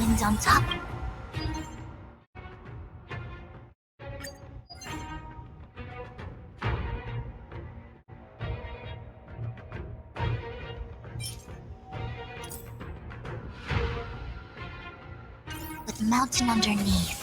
things on top. With the mountain underneath.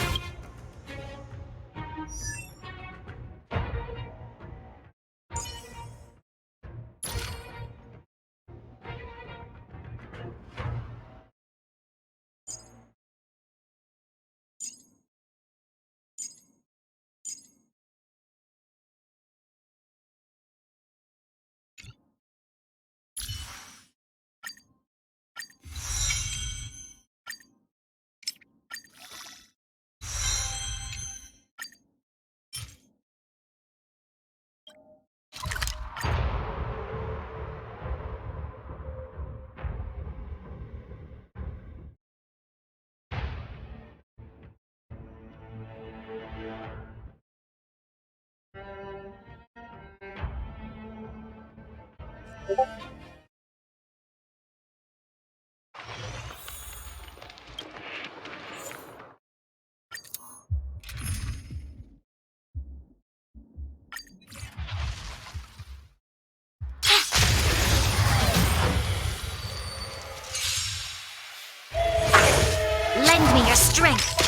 Lend me your strength.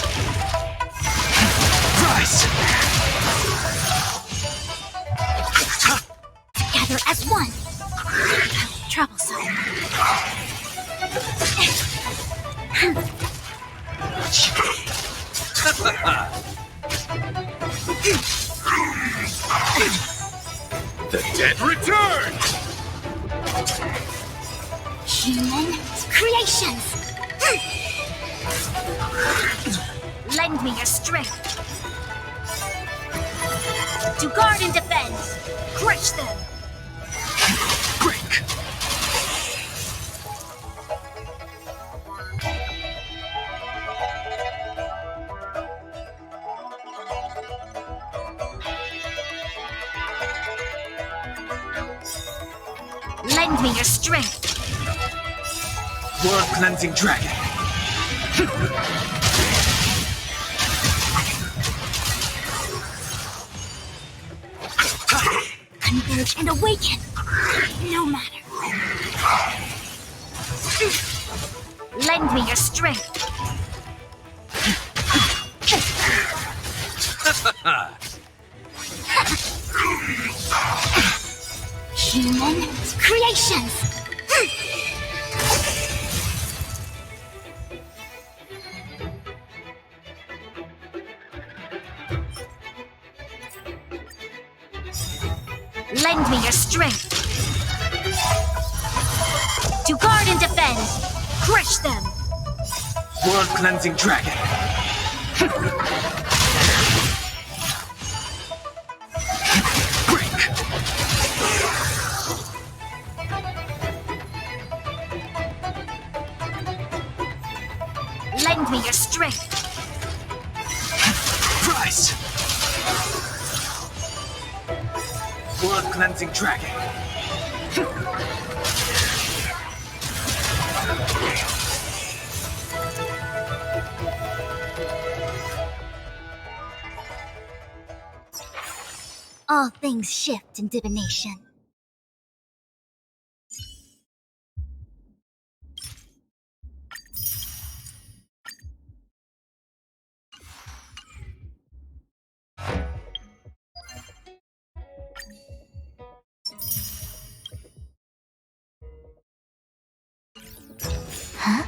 Rise! Together as one. Troublesome. The dead return! Human creations. Lend me your strength. To guard and defend. Crush them. Break! Lend me your strength. World-cleansing dragon. Converge and awaken. No matter. Lend me your strength. Human creations. Lend me your strength. To guard and defend. Crush them. World-cleansing dragon. Break! Lend me your strength. Rise! World-cleansing dragon. All things shift in divination. Huh?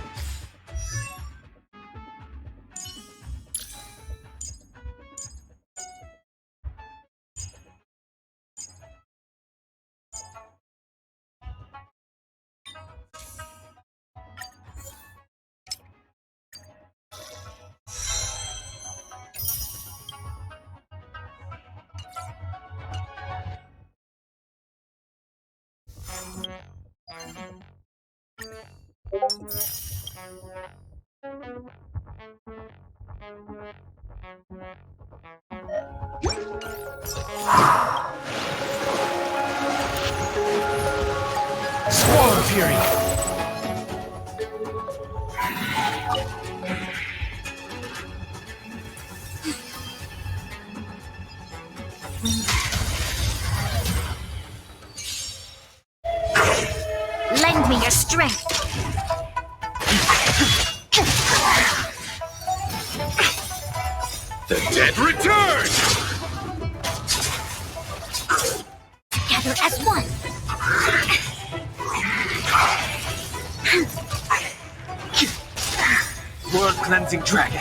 dead return! Together as one. World cleansing dragon.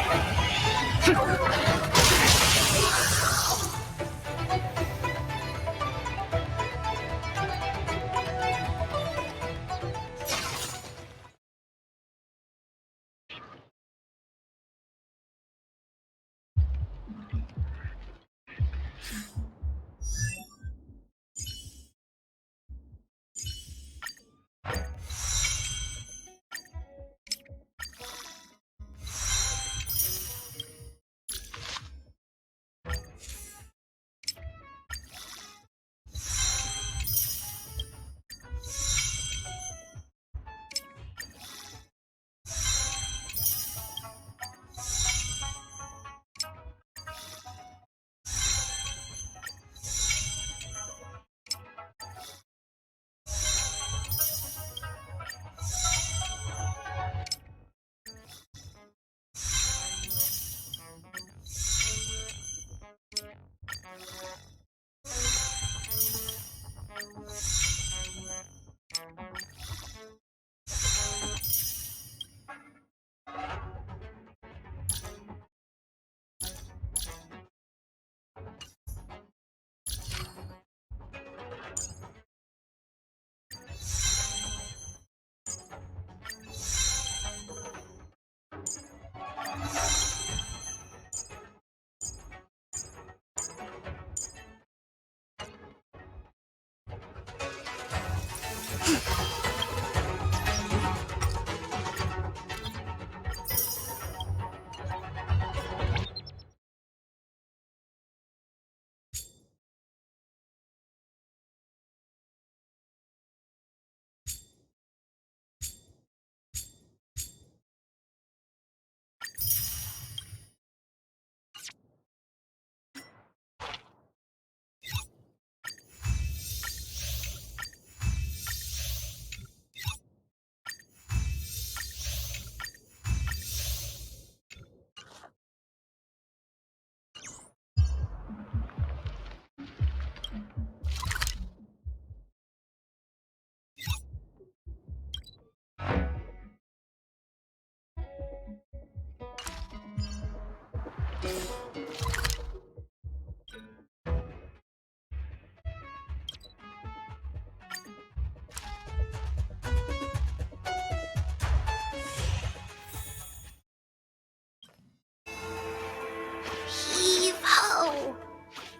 Heave ho!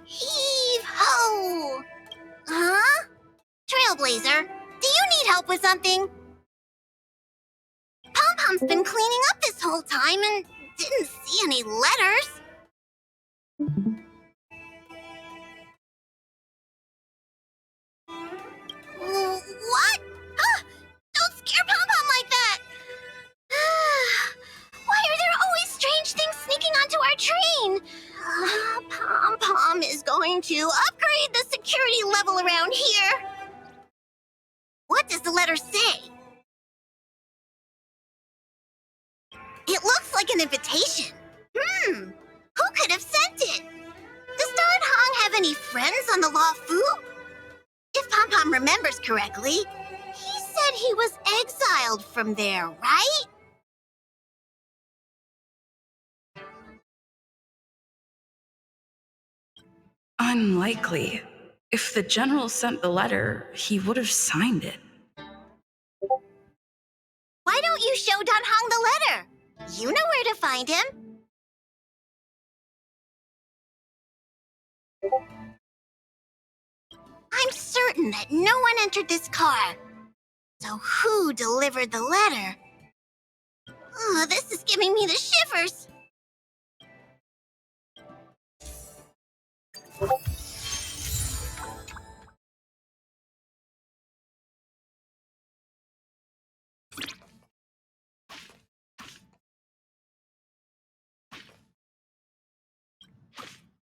Heave ho! Huh? Trailblazer, do you need help with something? Pom-Pom's been cleaning up this whole time and didn't see any letters. What? Ah, don't scare Pom-Pom like that! Why are there always strange things sneaking onto our train? Pom-Pom is going to upgrade the security level around here. What does the letter say? It looks like an invitation. Who could have sent it? Does Don Hong have any friends on the Law Fu? If Pom-Pom remembers correctly, he said he was exiled from there, right? Unlikely. If the general sent the letter, he would have signed it. Why don't you show Don Hong the letter? You know where to find him. I'm certain that no one entered this car. So who delivered the letter? Oh, this is giving me the shivers.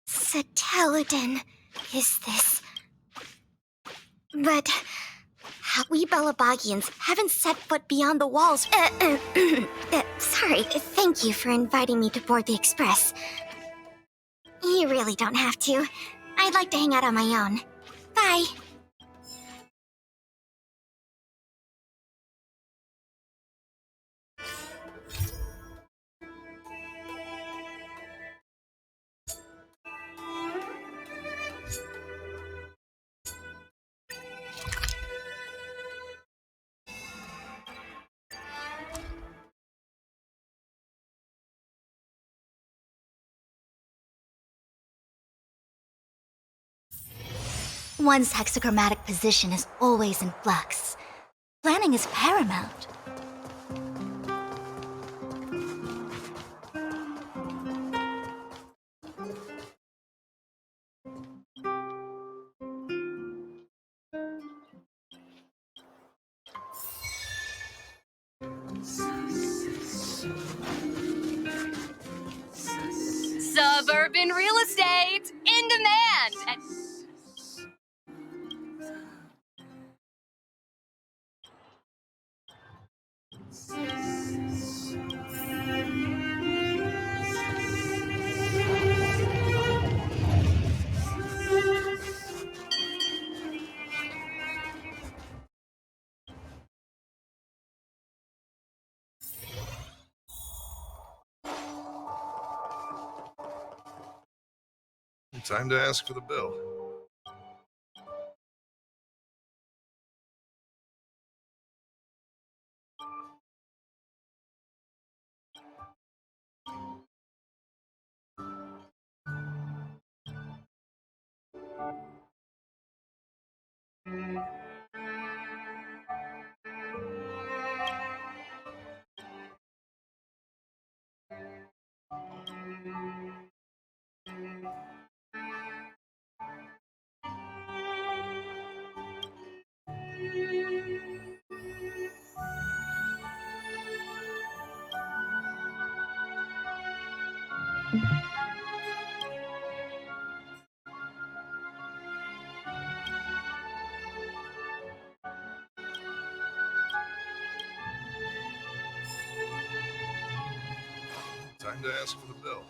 Satelodon is this. But we Balabagians haven't set foot beyond the walls. Sorry, thank you for inviting me to board the express. You really don't have to. I'd like to hang out on my own. Bye. One's hexachromatic position is always in flux. Planning is paramount. Suburban real estate in demand. Time to ask for the bill. Time to ask for the bill.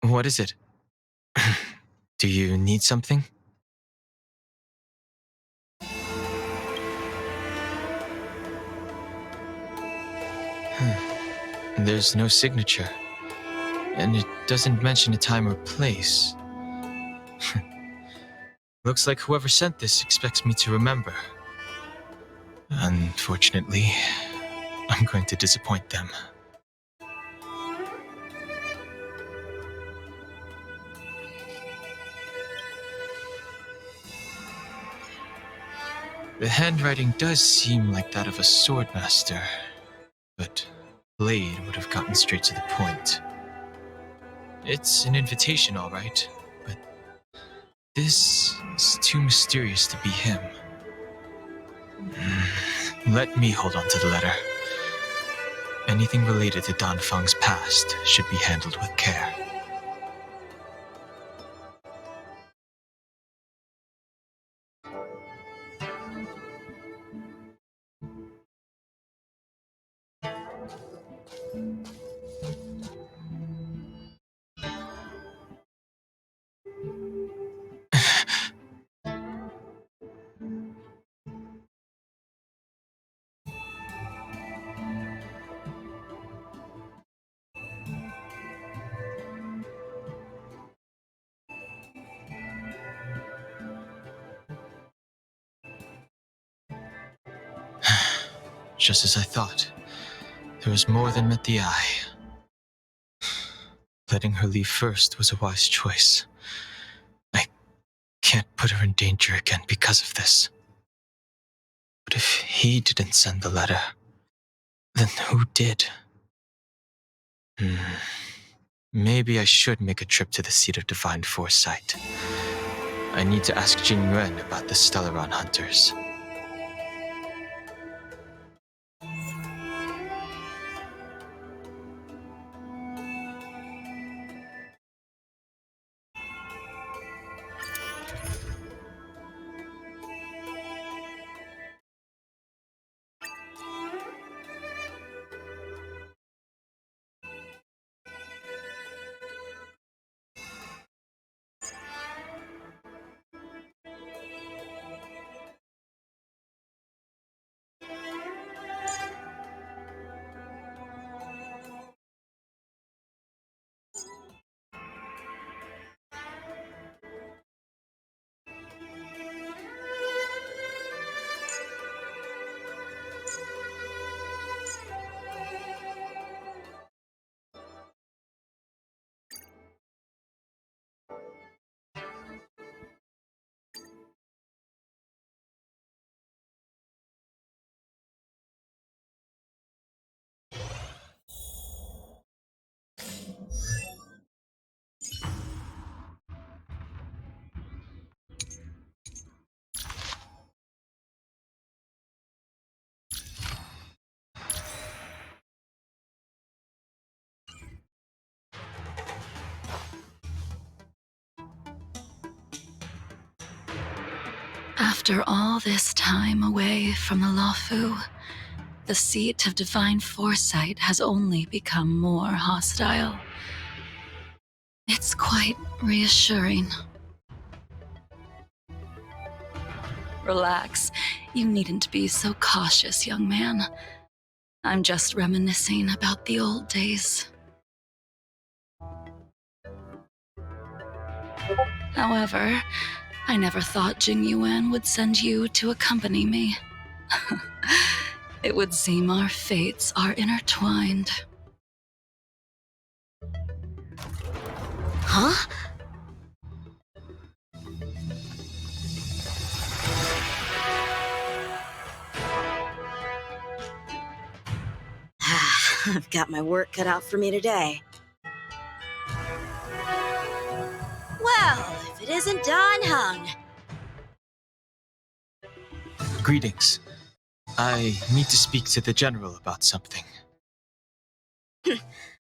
What is it? Do you need something? There's no signature, and it doesn't mention a time or place. Looks like whoever sent this expects me to remember. Unfortunately, I'm going to disappoint them. The handwriting does seem like that of a swordmaster, but Blade would have gotten straight to the point. It's an invitation, all right, but this is too mysterious to be him. Let me hold on to the letter. Anything related to Dan Feng's past should be handled with care. Just as I thought, there was more than met the eye. Letting her leave first was a wise choice. I can't put her in danger again because of this. But if he didn't send the letter, then who did? Maybe I should make a trip to the seat of divine foresight. I need to ask Jing Yuan about the Stellaron hunters. After all this time away from the Luofu, the seat of divine foresight has only become more hostile. It's quite reassuring. Relax. You needn't be so cautious, young man. I'm just reminiscing about the old days. However, I never thought Jing Yuan would send you to accompany me. It would seem our fates are intertwined. Huh? I've got my work cut out for me today. Well, if it isn't Don Hung. Greetings. I need to speak to the general about something.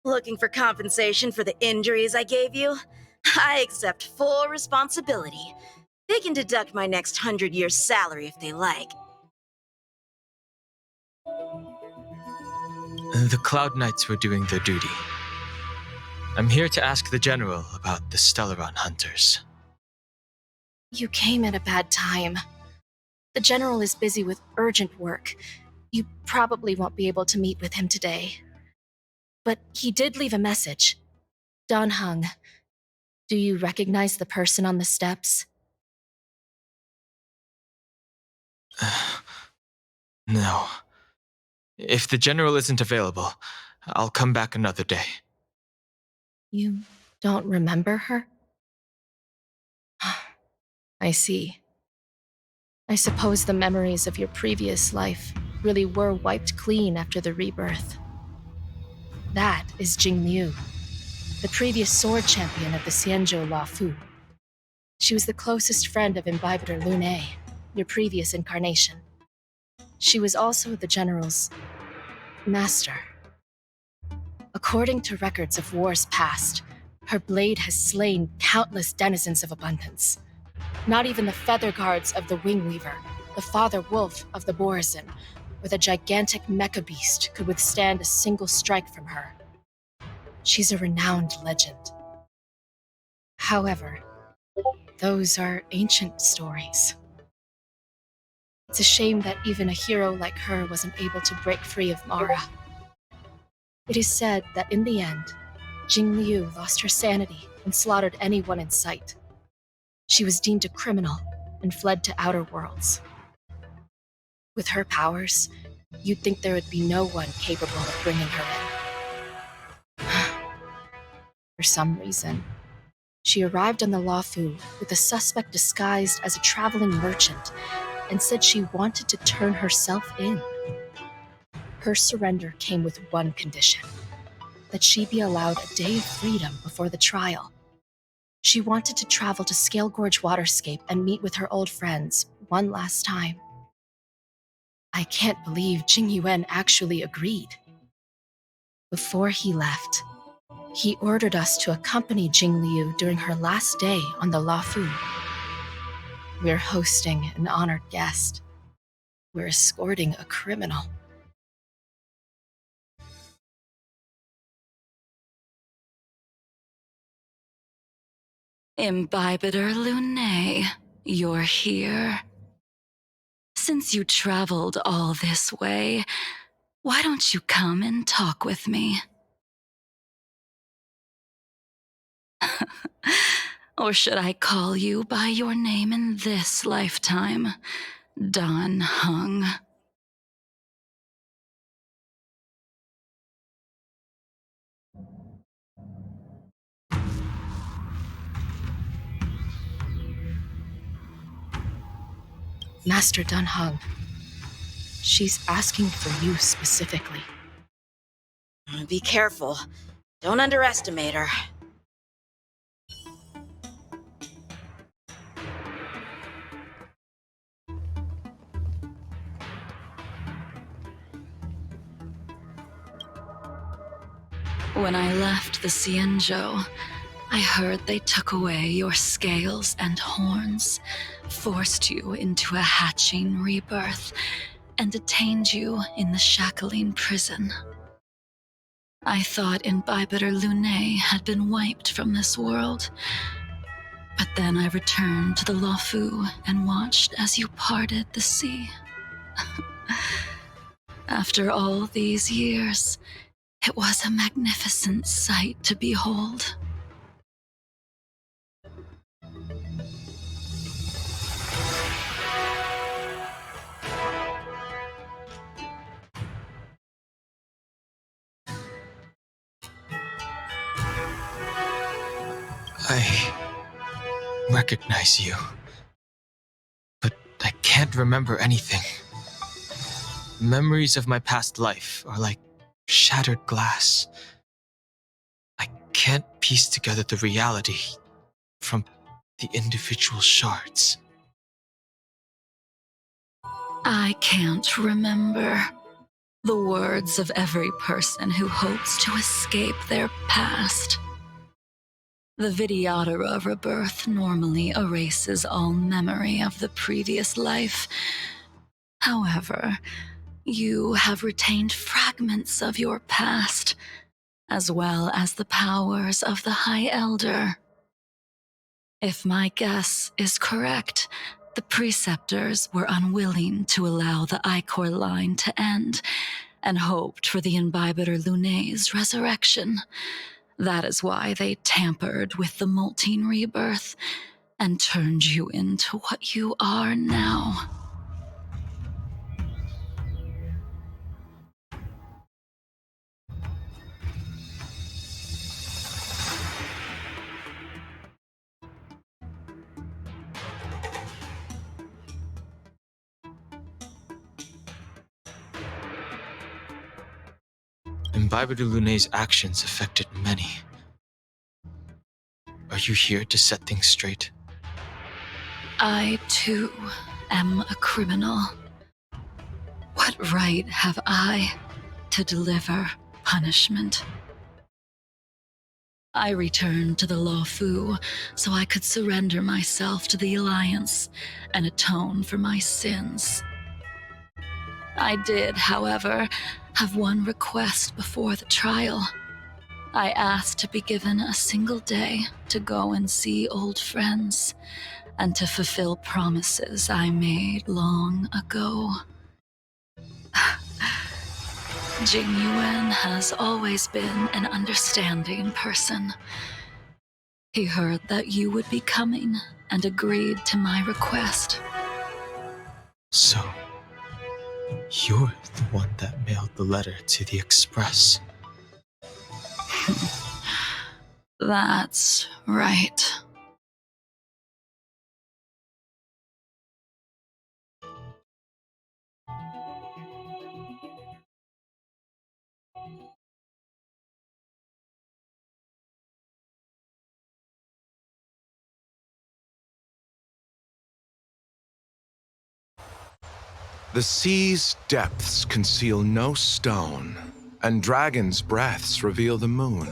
Looking for compensation for the injuries I gave you? I accept full responsibility. They can deduct my next 100 years' salary if they like. The Cloud Knights were doing their duty. I'm here to ask the General about the Stellaron hunters. You came at a bad time. The General is busy with urgent work. You probably won't be able to meet with him today. But he did leave a message. Don Hung, do you recognize the person on the steps? No. If the General isn't available, I'll come back another day. You don't remember her? I see. I suppose the memories of your previous life really were wiped clean after the rebirth. That is Jingliu, the previous sword champion of the Xianzhou La Fu. She was the closest friend of Imbibitor Lune, your previous incarnation. She was also the General's master. According to records of wars past, her blade has slain countless denizens of abundance. Not even the feather guards of the Wingweaver, the father wolf of the Borazin, or the gigantic mecha beast could withstand a single strike from her. She's a renowned legend. However, those are ancient stories. It's a shame that even a hero like her wasn't able to break free of Mara. It is said that in the end, Jingliu lost her sanity and slaughtered anyone in sight. She was deemed a criminal and fled to outer worlds. With her powers, you'd think there would be no one capable of bringing her in. For some reason, she arrived on the Luofu with a suspect disguised as a traveling merchant and said she wanted to turn herself in. Her surrender came with one condition: that she be allowed a day of freedom before the trial. She wanted to travel to Scale Gorge Waterscape and meet with her old friends one last time. I can't believe Jing Yuan actually agreed. Before he left, he ordered us to accompany Jingliu during her last day on the Luofu. We're hosting an honored guest. We're escorting a criminal. Imbibitor Lune, you're here. Since you traveled all this way, why don't you come and talk with me? Or should I call you by your name in this lifetime, Don Hung? Master Dun Hung, she's asking for you specifically. Be careful. Don't underestimate her. When I left the Xianzhou, I heard they took away your scales and horns, forced you into a hatching rebirth, and detained you in the Shackling prison. I thought Imbibitor Lune had been wiped from this world, but then I returned to the Luofu and watched as you parted the sea. After all these years, it was a magnificent sight to behold. I recognize you, but I can't remember anything. Memories of my past life are like shattered glass. I can't piece together the reality from the individual shards. I can't remember the words of every person who hopes to escape their past. The Vidyadhara rebirth normally erases all memory of the previous life. However, you have retained fragments of your past, as well as the powers of the High Elder. If my guess is correct, the preceptors were unwilling to allow the Ichor line to end and hoped for the Imbibiter Lunay's resurrection. That is why they tampered with the molting rebirth and turned you into what you are now. Imbiber de Lunay's actions affected many. Are you here to set things straight? I, too, am a criminal. What right have I to deliver punishment? I returned to the Luofu so I could surrender myself to the Alliance and atone for my sins. I did, however, have one request before the trial. I asked to be given a single day to go and see old friends and to fulfill promises I made long ago. Jingliu has always been an understanding person. He heard that you would be coming and agreed to my request. So, you're the one that mailed the letter to the Express. That's right. The sea's depths conceal no stone, and dragons' breaths reveal the moon.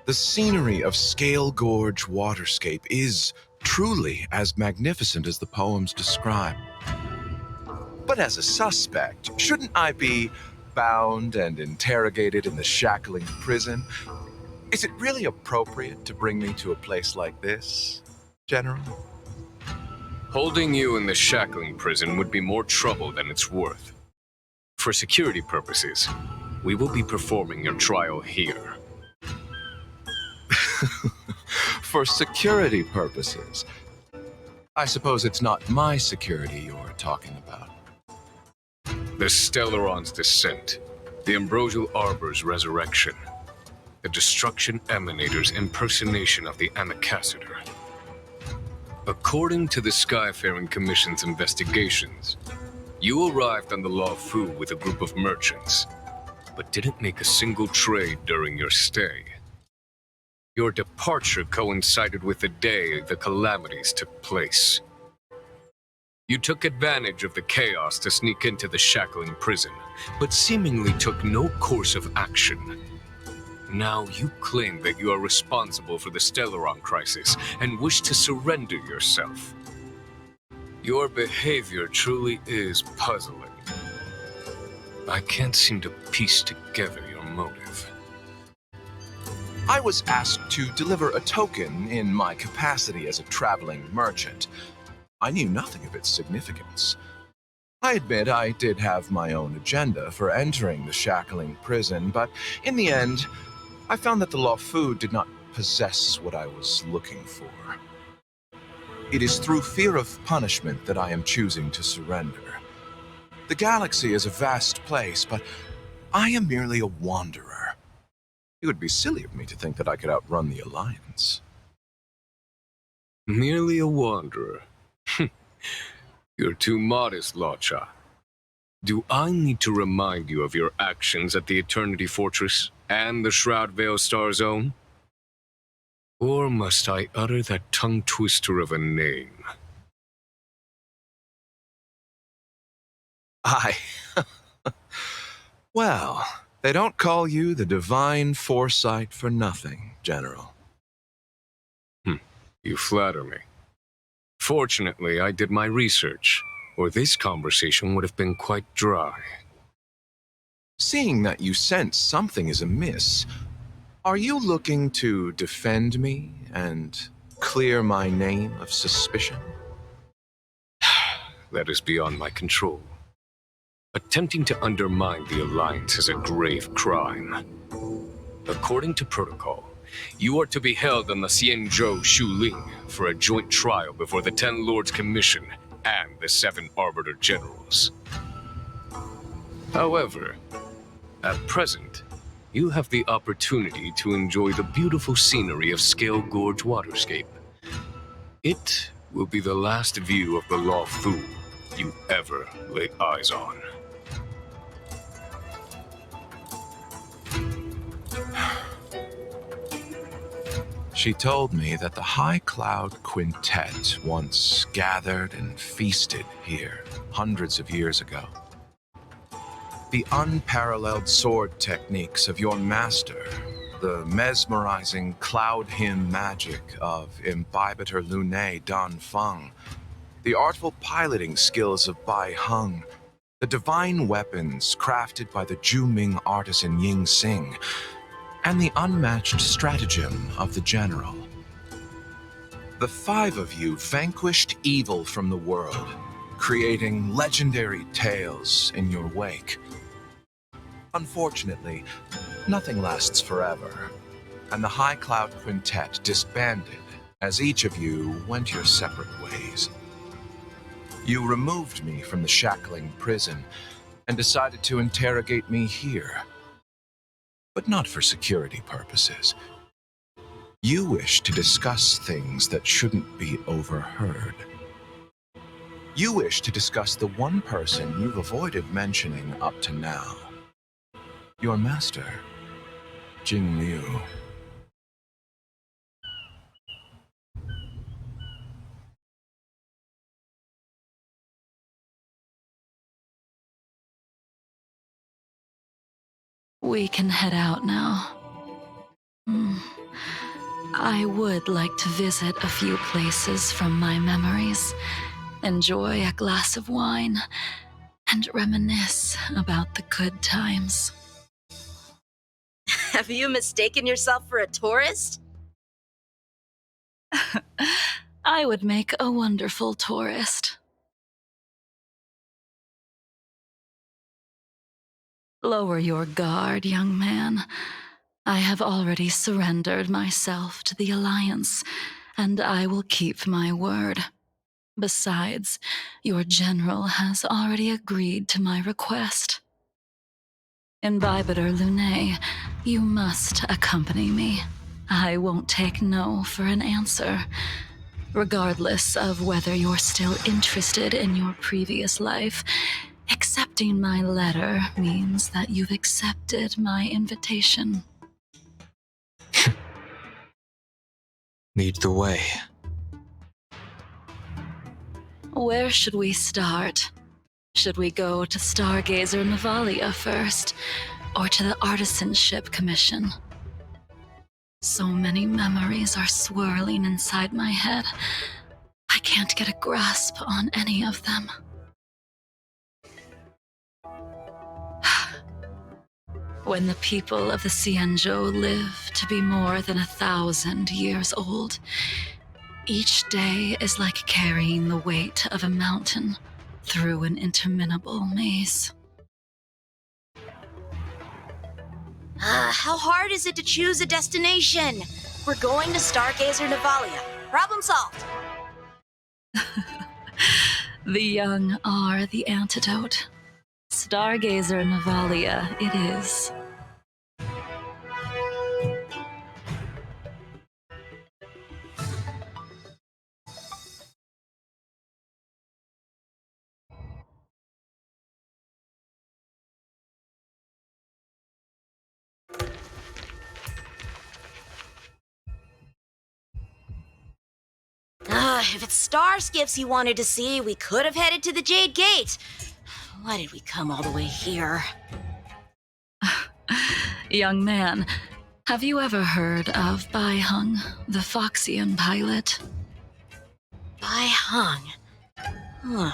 The scenery of Scale Gorge waterscape is truly as magnificent as the poems describe. But as a suspect, shouldn't I be bound and interrogated in the shackling prison? Is it really appropriate to bring me to a place like this, General? Holding you in the shackling prison would be more trouble than it's worth. For security purposes, we will be performing your trial here. For security purposes? I suppose it's not my security you're talking about. The Stellaron's descent, the Ambrosial Arbor's resurrection, the Destruction Emanator's impersonation of the Amicassator. According to the Skyfaring Commission's investigations, you arrived on the Luofu with a group of merchants, but didn't make a single trade during your stay. Your departure coincided with the day the calamities took place. You took advantage of the chaos to sneak into the shackling prison, but seemingly took no course of action. Now you claim that you are responsible for the Stellaron crisis and wish to surrender yourself. Your behavior truly is puzzling. I can't seem to piece together your motive. I was asked to deliver a token in my capacity as a traveling merchant. I knew nothing of its significance. I admit I did have my own agenda for entering the shackling prison, but in the end, I found that the Luofu did not possess what I was looking for. It is through fear of punishment that I am choosing to surrender. The galaxy is a vast place, but I am merely a wanderer. It would be silly of me to think that I could outrun the Alliance. Merely a wanderer. You're too modest, Locha. Do I need to remind you of your actions at the Eternity Fortress and the Shroud Veil Star Zone? Or must I utter that tongue twister of a name? Well, they don't call you the Divine Foresight for nothing, General. You flatter me. Fortunately, I did my research, or this conversation would have been quite dry. Seeing that you sense something is amiss, are you looking to defend me and clear my name of suspicion? That is beyond my control. Attempting to undermine the Alliance is a grave crime. According to protocol, you are to be held on the Xianzhou Shuling for a joint trial before the Ten Lords Commission and the Seven Arbiter Generals. However, at present, you have the opportunity to enjoy the beautiful scenery of Scale Gorge Waterscape. It will be the last view of the Law Fu you ever lay eyes on. She told me that the High Cloud Quintet once gathered and feasted here hundreds of years ago. The unparalleled sword techniques of your master, the mesmerizing cloud hymn magic of Imbibitor Lunae Dan Feng, the artful piloting skills of Bai Heng, the divine weapons crafted by the Juming artisan Ying Xing, and the unmatched stratagem of the general. The five of you vanquished evil from the world, creating legendary tales in your wake. Unfortunately, nothing lasts forever, and the High Cloud Quintet disbanded as each of you went your separate ways. You removed me from the shackling prison and decided to interrogate me here. But not for security purposes. You wish to discuss things that shouldn't be overheard. You wish to discuss the one person you've avoided mentioning up to now. Your master, Jingliu. We can head out now. I would like to visit a few places from my memories, enjoy a glass of wine, and reminisce about the good times. Have you mistaken yourself for a tourist? I would make a wonderful tourist. Lower your guard, young man. I have already surrendered myself to the Alliance, and I will keep my word. Besides, your general has already agreed to my request. Imbibitor Lunae, you must accompany me. I won't take no for an answer, regardless of whether you're still interested in your previous life. Accepting my letter means that you've accepted my invitation. Lead the way. Where should we start? Should we go to Stargazer Navalia first, or to the Artisanship Commission? So many memories are swirling inside my head. I can't get a grasp on any of them. When the people of the Xianzhou live to be more than 1,000 years old, each day is like carrying the weight of a mountain through an interminable maze. How hard is it to choose a destination? We're going to Stargazer Navalia. Problem solved. The young are the antidote. Stargazer Navalia it is. If it's star skips you wanted to see, we could have headed to the Jade Gate. Why did we come all the way here? Young man, have you ever heard of Bai Heng, the Foxian pilot? Bai Heng. I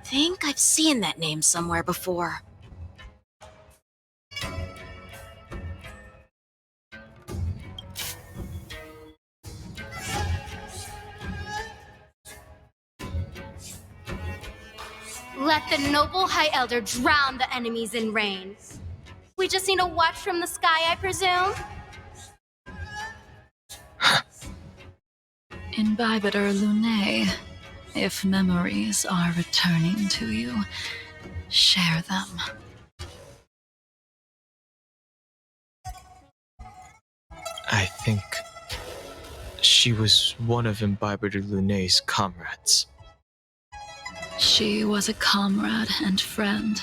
think I've seen that name somewhere before. Let the noble High Elder drown the enemies in rain. We just need to watch from the sky, I presume? Imbibitor Lunae, if memories are returning to you, share them. I think she was one of Imbibitor Lunae's comrades. She was a comrade and friend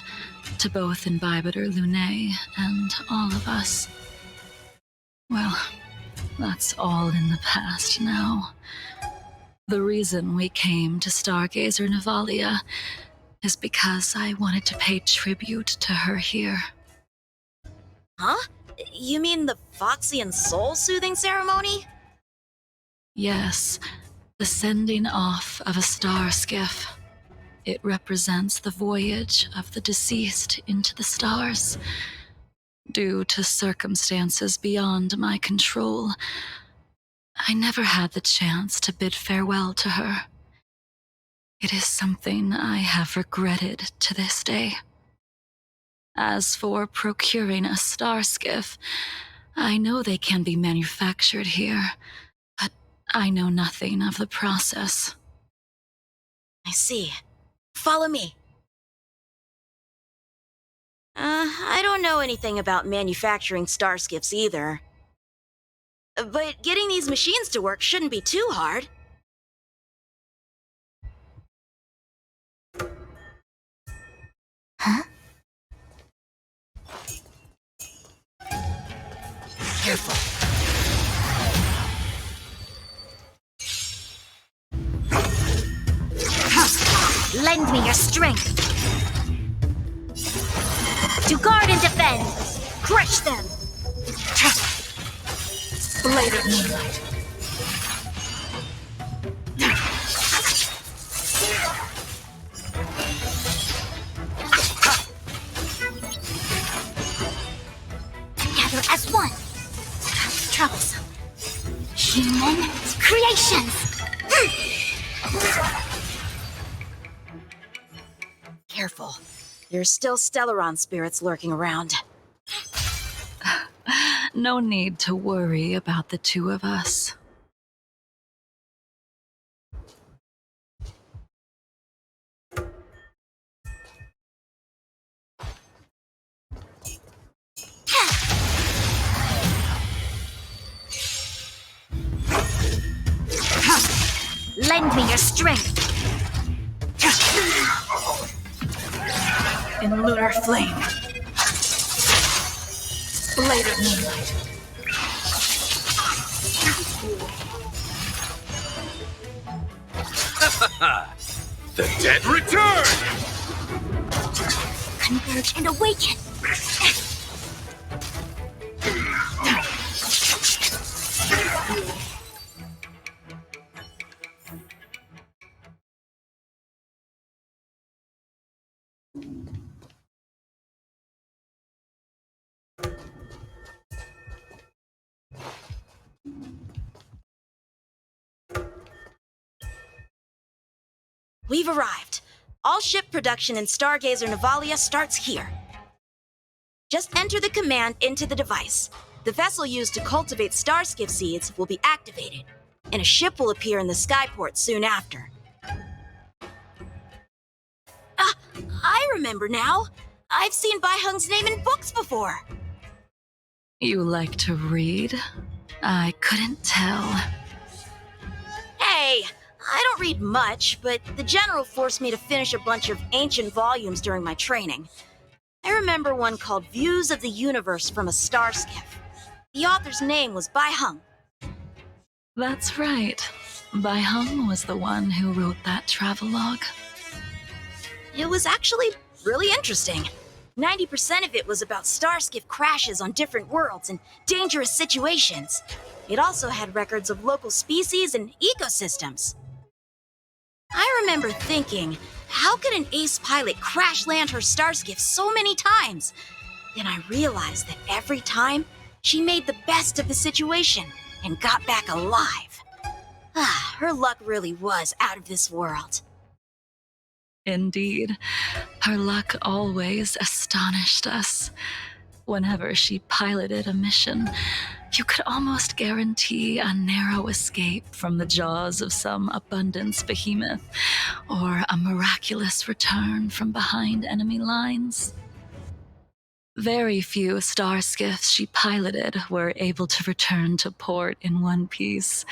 to both Imbibitor Lunae and all of us. Well, that's all in the past now. The reason we came to Stargazer Navalia is because I wanted to pay tribute to her here. Huh? You mean the Foxian soul-soothing ceremony? Yes, the sending off of a star skiff. It represents the voyage of the deceased into the stars. Due to circumstances beyond my control, I never had the chance to bid farewell to her. It is something I have regretted to this day. As for procuring a star skiff, I know they can be manufactured here, but I know nothing of the process. I see. Follow me. I don't know anything about manufacturing star skiffs either. But getting these machines to work shouldn't be too hard. Huh? Careful. Lend me your strength. To guard and defend. Crush them. Blade of Moonlight. Together as one. Troublesome. Human creations. Careful. There's still Stellaron spirits lurking around. No need to worry about the two of us. Lend me your strength. In lunar flame. Blade of Moonlight. The dead return! Converge and awaken. We've arrived. All ship production in Stargazer Navalia starts here. Just enter the command into the device. The vessel used to cultivate starskiff seeds will be activated, and a ship will appear in the skyport soon after. I remember now. I've seen Bai Hung's name in books before. You like to read? I couldn't tell. Hey, I don't read much, but the general forced me to finish a bunch of ancient volumes during my training. I remember one called Views of the Universe from a Star Skiff. The author's name was Bai Hung. That's right. Bai Hung was the one who wrote that travelogue. It was actually really interesting. 90% of it was about starskiff crashes on different worlds and dangerous situations. It also had records of local species and ecosystems. I remember thinking, how could an ace pilot crash land her starskiff so many times? Then I realized that every time, she made the best of the situation and got back alive. Her luck really was out of this world. Indeed, her luck always astonished us. Whenever she piloted a mission, you could almost guarantee a narrow escape from the jaws of some abundance behemoth, or a miraculous return from behind enemy lines. Very few star skiffs she piloted were able to return to port in one piece.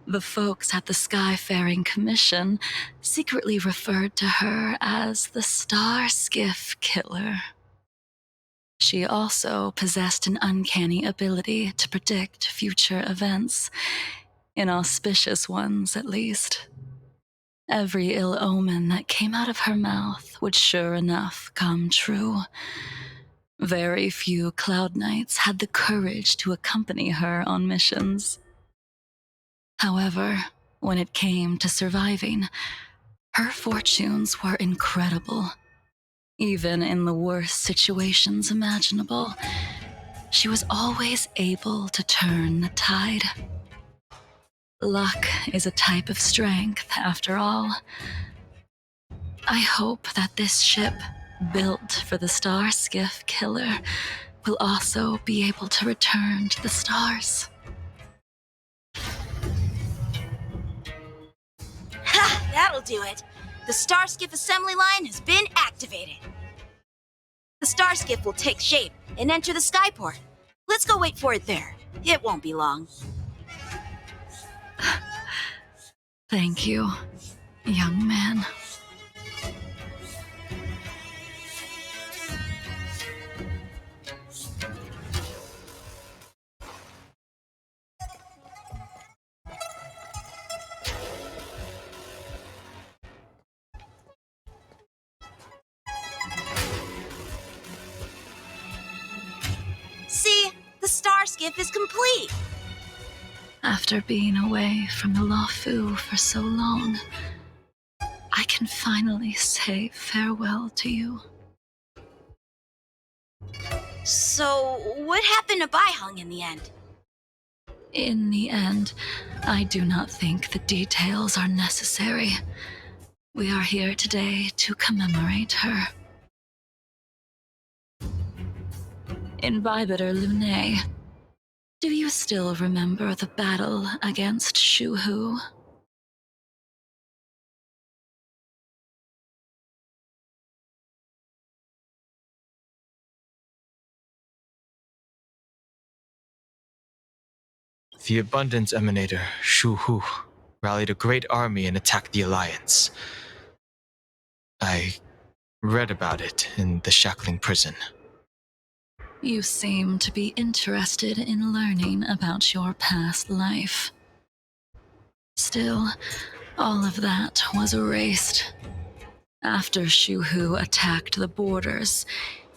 The folks at the Skyfaring Commission secretly referred to her as the Star Skiff Killer. She also possessed an uncanny ability to predict future events, inauspicious ones at least. Every ill omen that came out of her mouth would sure enough come true. Very few Cloud Knights had the courage to accompany her on missions. However, when it came to surviving, her fortunes were incredible. Even in the worst situations imaginable, she was always able to turn the tide. Luck is a type of strength, after all. I hope that this ship, built for the Star Skiff Killer, will also be able to return to the stars. Ha! That'll do it. The Starskiff assembly line has been activated. The Starskiff will take shape and enter the skyport. Let's go wait for it there. It won't be long. Thank you, young man. See, the Starskiff is complete. After being away from the Luofu for so long, I can finally say farewell to you. So, what happened to Baiheng in the end? In the end, I do not think the details are necessary. We are here today to commemorate her. Invibitor Lune, do you still remember the battle against Shu Hu? The Abundance Emanator, Shu Hu, rallied a great army and attacked the Alliance. I read about it in the Shackling prison. You seem to be interested in learning about your past life. Still, all of that was erased. After Shu Hu attacked the borders,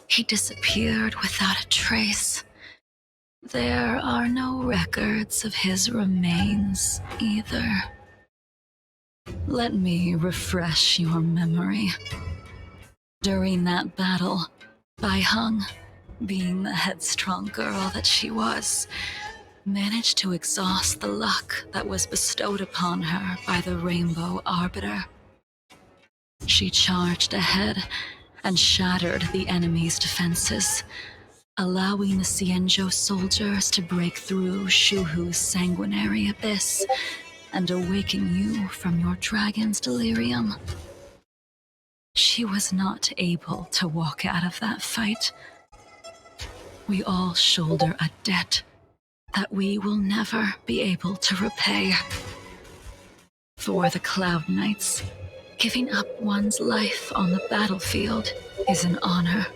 he disappeared without a trace. There are no records of his remains either. Let me refresh your memory. During that battle, Baiheng, being the headstrong girl that she was, managed to exhaust the luck that was bestowed upon her by the Rainbow Arbiter. She charged ahead and shattered the enemy's defenses, allowing the Xianzhou soldiers to break through Shu Hu's sanguinary abyss and awaken you from your dragon's delirium. She was not able to walk out of that fight. We all shoulder a debt that we will never be able to repay. For the Cloud Knights, giving up one's life on the battlefield is an honor.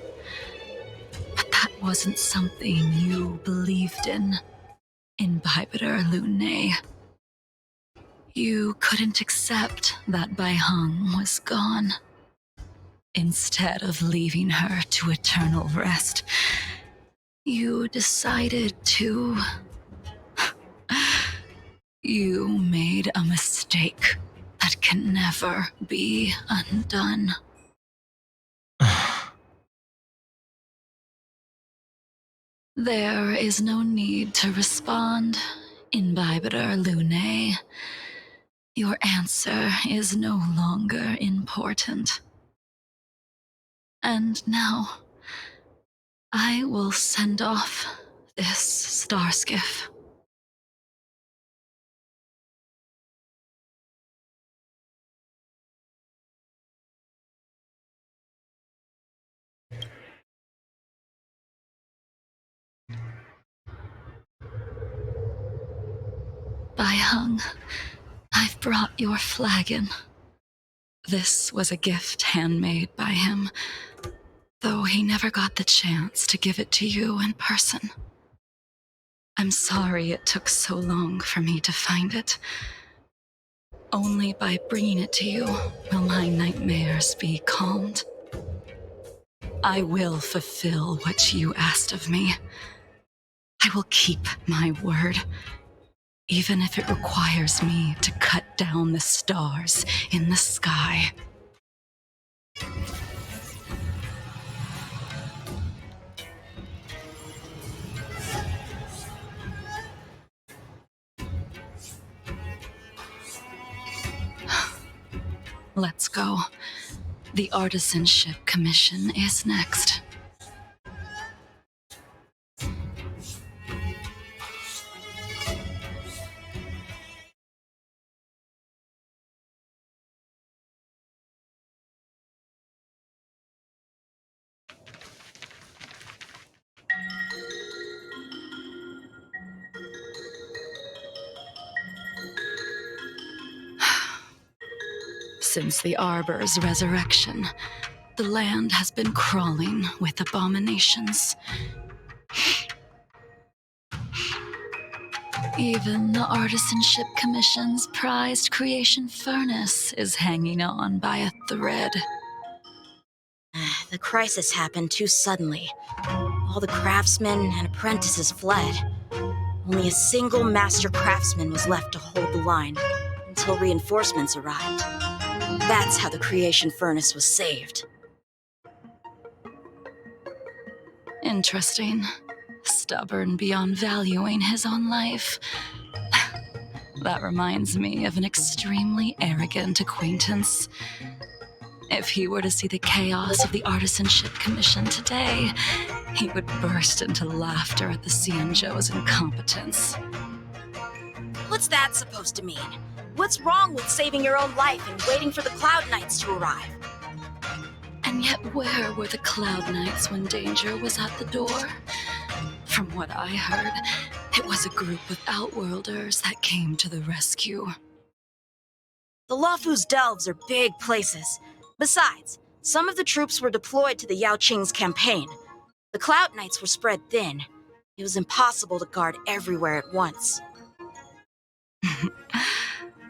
But that wasn't something you believed in, Invibitor Lune. You couldn't accept that Baiheng was gone. Instead of leaving her to eternal rest, you decided to... You made a mistake that can never be undone. There is no need to respond, Invibitor Lune. Your answer is no longer important. And now, I will send off this star skiff. Bai Hung, I've brought your flagon. This was a gift handmade by him, though he never got the chance to give it to you in person. I'm sorry it took so long for me to find it. Only by bringing it to you will my nightmares be calmed. I will fulfill what you asked of me. I will keep my word, even if it requires me to cut down the stars in the sky. Let's go. The Artisanship Commission is next. Since the Arbor's resurrection, the land has been crawling with abominations. Even the Artisanship Commission's prized creation furnace is hanging on by a thread. The crisis happened too suddenly. All the craftsmen and apprentices fled. Only a single master craftsman was left to hold the line until reinforcements arrived. That's how the creation furnace was saved. Interesting. Stubborn beyond valuing his own life. That reminds me of an extremely arrogant acquaintance. If he were to see the chaos of the Artisanship Commission today, he would burst into laughter at the Xianzhou's incompetence. What's that supposed to mean? What's wrong with saving your own life and waiting for the Cloud Knights to arrive? And yet where were the Cloud Knights when danger was at the door? From what I heard, it was a group of Outworlders that came to the rescue. The Luofu's delves are big places. Besides, some of the troops were deployed to the Yao Qing's campaign. The Cloud Knights were spread thin. It was impossible to guard everywhere at once.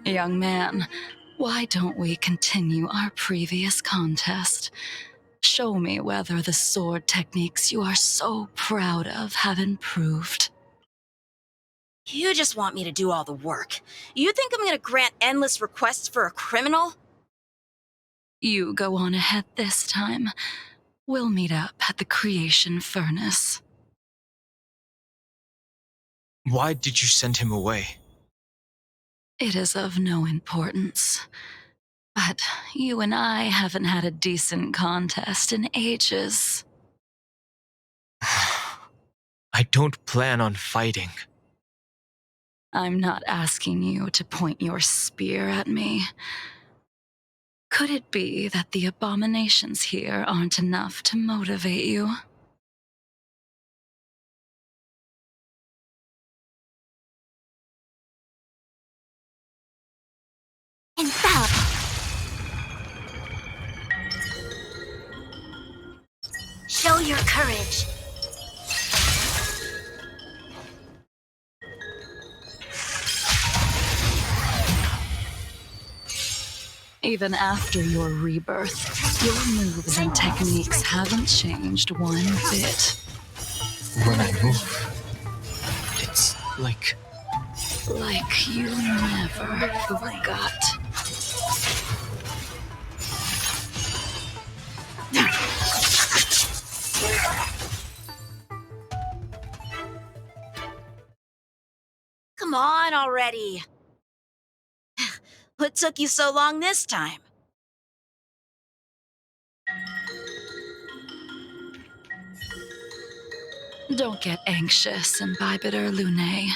Young man, why don't we continue our previous contest? Show me whether the sword techniques you are so proud of have improved. You just want me to do all the work. You think I'm gonna grant endless requests for a criminal? You go on ahead this time. We'll meet up at the creation furnace. Why did you send him away? It is of no importance. But you and I haven't had a decent contest in ages. I don't plan on fighting. I'm not asking you to point your spear at me. Could it be that the abominations here aren't enough to motivate you? Infallible. Show your courage. Even after your rebirth, your moves and techniques haven't changed one bit. When I move, it's like you never forgot. Come on already. What took you so long this time? Don't get anxious, Imbibitor Lunae.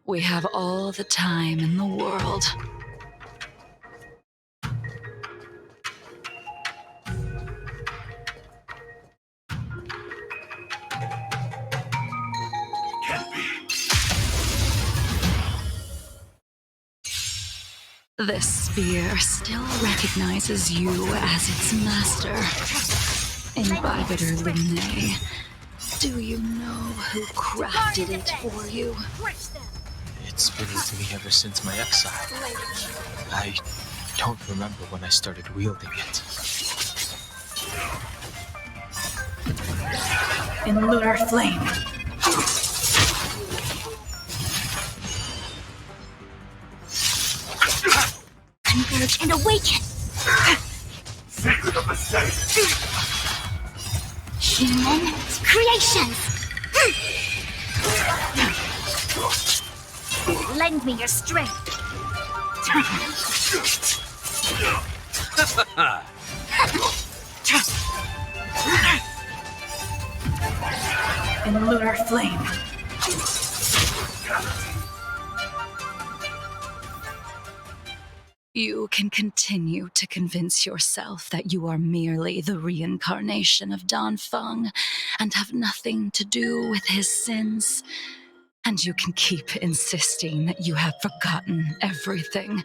We have all the time in the world. This spear still recognizes you as its master. Imbibitor Lunae, do you know who crafted it for you? It's been with me ever since my exile. I don't remember when I started wielding it. In lunar flame. Converge and awaken! Secret of the state! Human creations! Lend me your strength. In lunar flame. You can continue to convince yourself that you are merely the reincarnation of Dan Feng and have nothing to do with his sins. And you can keep insisting that you have forgotten everything.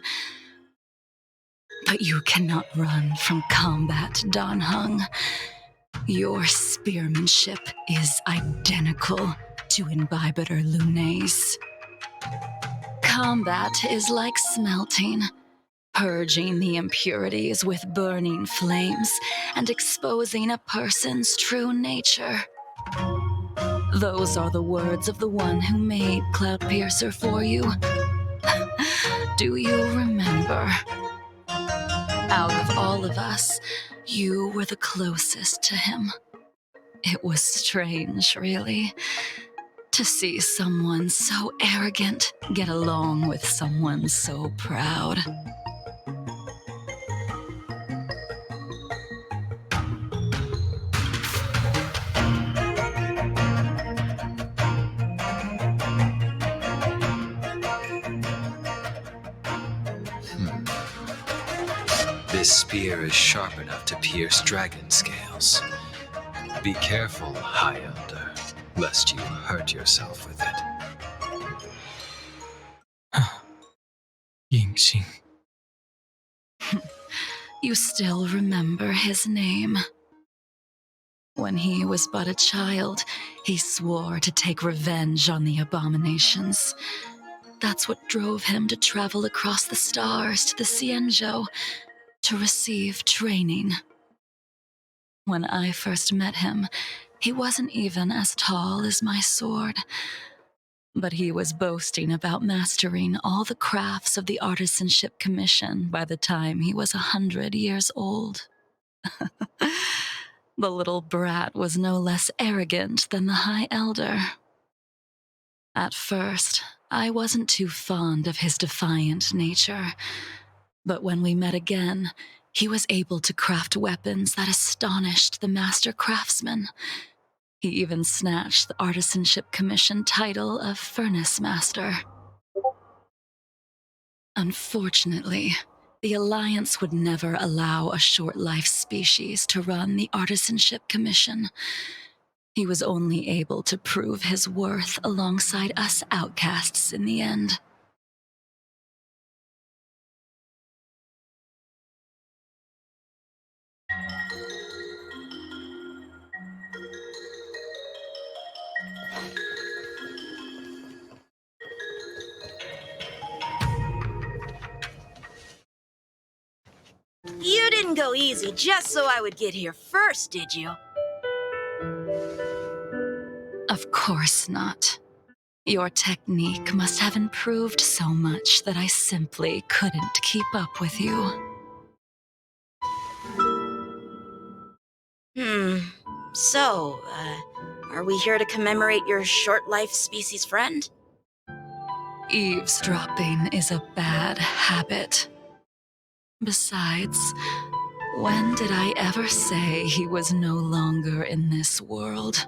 But you cannot run from combat, Dan Heng. Your spearmanship is identical to Imbibitor Lunae's. Combat is like smelting, purging the impurities with burning flames and exposing a person's true nature. Those are the words of the one who made Cloudpiercer for you. Do you remember? Out of all of us, you were the closest to him. It was strange, really, to see someone so arrogant get along with someone so proud. This spear is sharp enough to pierce dragon scales. Be careful, High Elder, lest you hurt yourself with it. Yingxing. You still remember his name. When he was but a child, he swore to take revenge on the abominations. That's what drove him to travel across the stars to the Xianzhou to receive training. When I first met him, he wasn't even as tall as my sword. But he was boasting about mastering all the crafts of the Artisanship Commission by the time he was 100 years old. The little brat was no less arrogant than the High Elder. At first, I wasn't too fond of his defiant nature, but when we met again, he was able to craft weapons that astonished the master craftsman. He even snatched the Artisanship Commission title of Furnace Master. Unfortunately, the Alliance would never allow a short-life species to run the Artisanship Commission. He was only able to prove his worth alongside us outcasts in the end. You didn't go easy just so I would get here first, did you? Of course not. Your technique must have improved so much that I simply couldn't keep up with you. So, are we here to commemorate your short-life species friend? Eavesdropping is a bad habit. Besides, when did I ever say he was no longer in this world?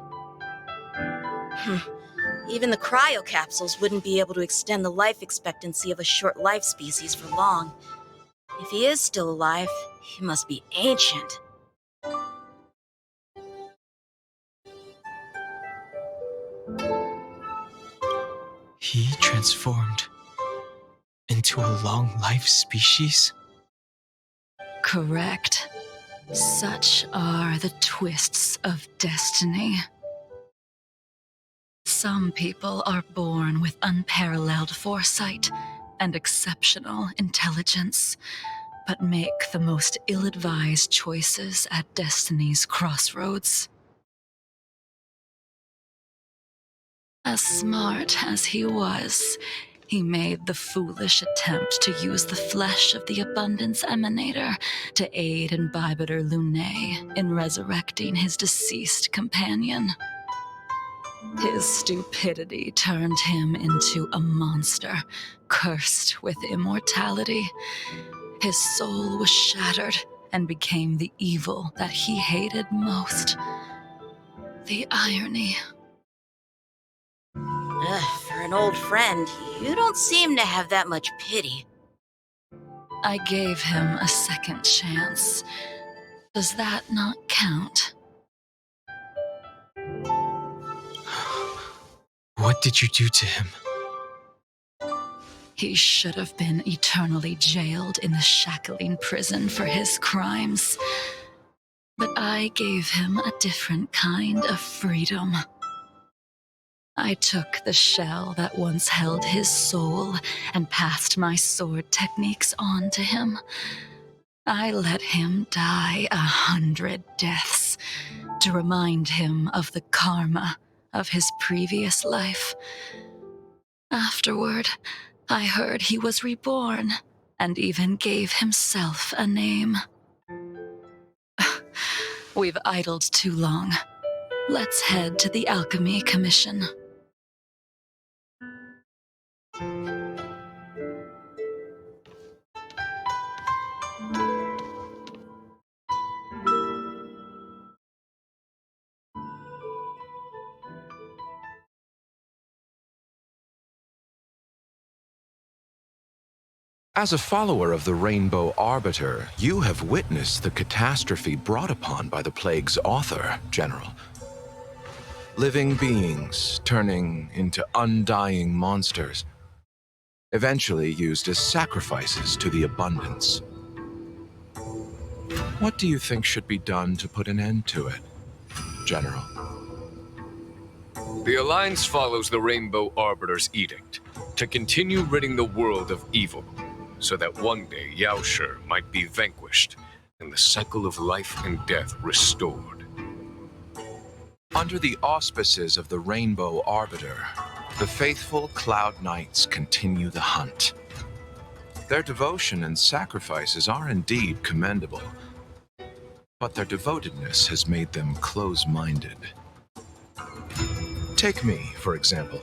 Even the cryocapsules wouldn't be able to extend the life expectancy of a short life species for long. If he is still alive, he must be ancient. He transformed into a long life species? Correct. Such are the twists of destiny. Some people are born with unparalleled foresight and exceptional intelligence, but make the most ill-advised choices at destiny's crossroads. As smart as he was, he made the foolish attempt to use the flesh of the Abundance Emanator to aid in Bibiter Lunae in resurrecting his deceased companion. His stupidity turned him into a monster, cursed with immortality. His soul was shattered and became the evil that he hated most. The irony. For an old friend, you don't seem to have that much pity. I gave him a second chance. Does that not count? What did you do to him? He should have been eternally jailed in the shackling prison for his crimes. But I gave him a different kind of freedom. I took the shell that once held his soul and passed my sword techniques on to him. I let him die 100 deaths to remind him of the karma of his previous life. Afterward, I heard he was reborn and even gave himself a name. We've idled too long. Let's head to the Alchemy Commission. As a follower of the Rainbow Arbiter, you have witnessed the catastrophe brought upon by the plague's author, General. Living beings turning into undying monsters, eventually used as sacrifices to the abundance. What do you think should be done to put an end to it, General? The Alliance follows the Rainbow Arbiter's edict to continue ridding the world of evil, so that one day Yaoshi might be vanquished and the cycle of life and death restored. Under the auspices of the Rainbow Arbiter, the faithful Cloud Knights continue the hunt. Their devotion and sacrifices are indeed commendable, but their devotedness has made them close-minded. Take me, for example.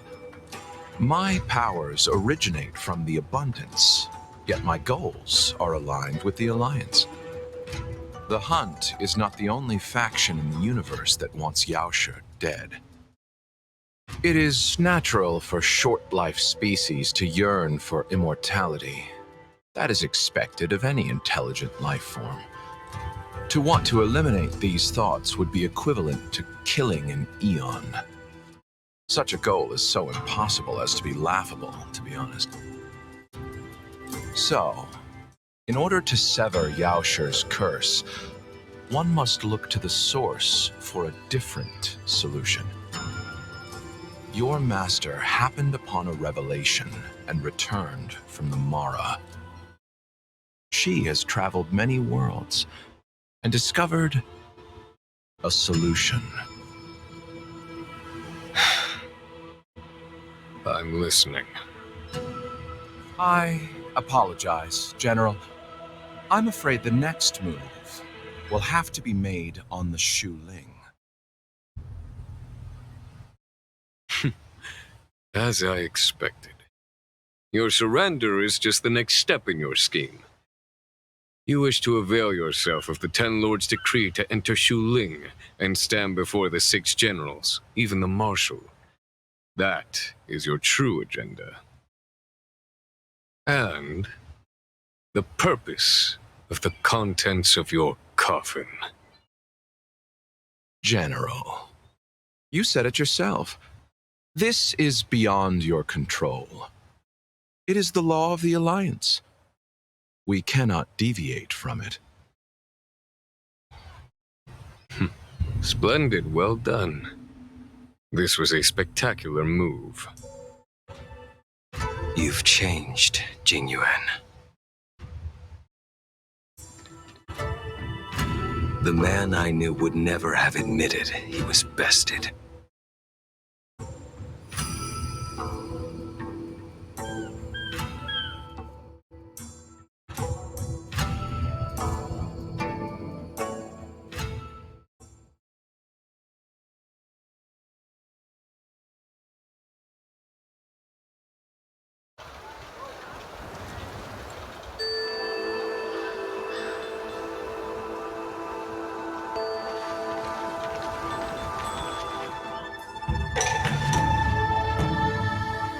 My powers originate from the abundance, yet my goals are aligned with the Alliance. The Hunt is not the only faction in the universe that wants Yaoshi dead. It is natural for short-life species to yearn for immortality. That is expected of any intelligent life form. To want to eliminate these thoughts would be equivalent to killing an eon. Such a goal is so impossible as to be laughable, to be honest. So, in order to sever Yaoshi's curse, one must look to the source for a different solution. Your master happened upon a revelation and returned from the Mara. She has traveled many worlds and discovered a solution. I'm listening. I apologize, General. I'm afraid the next move will have to be made on the Shu Ling. As I expected. Your surrender is just the next step in your scheme. You wish to avail yourself of the Ten Lords' decree to enter Shu Ling and stand before the 6 generals, even the Marshal, That is your true agenda. And the purpose of the contents of your coffin. General, you said it yourself. This is beyond your control. It is the law of the Alliance. We cannot deviate from it. Splendid, well done. This was a spectacular move. You've changed, Jingyuan. The man I knew would never have admitted he was bested.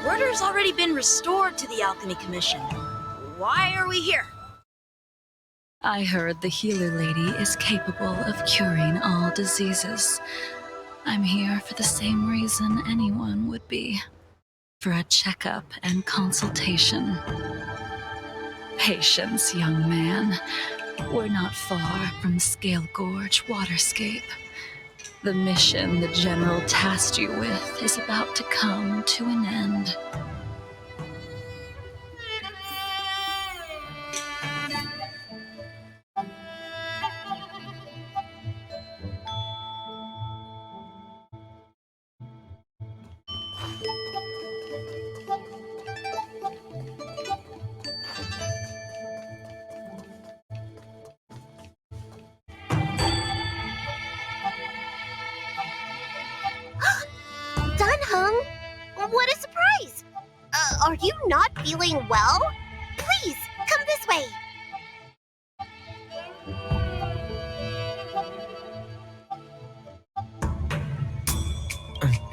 Order's already been restored to the Alchemy Commission. Why are we here? I heard the healer lady is capable of curing all diseases. I'm here for the same reason anyone would be. For a checkup and consultation. Patience, young man. We're not far from Scale Gorge Waterscape. The mission the General tasked you with is about to come to an end. Dunhung, what a surprise! Are you not feeling well? Please, come this way.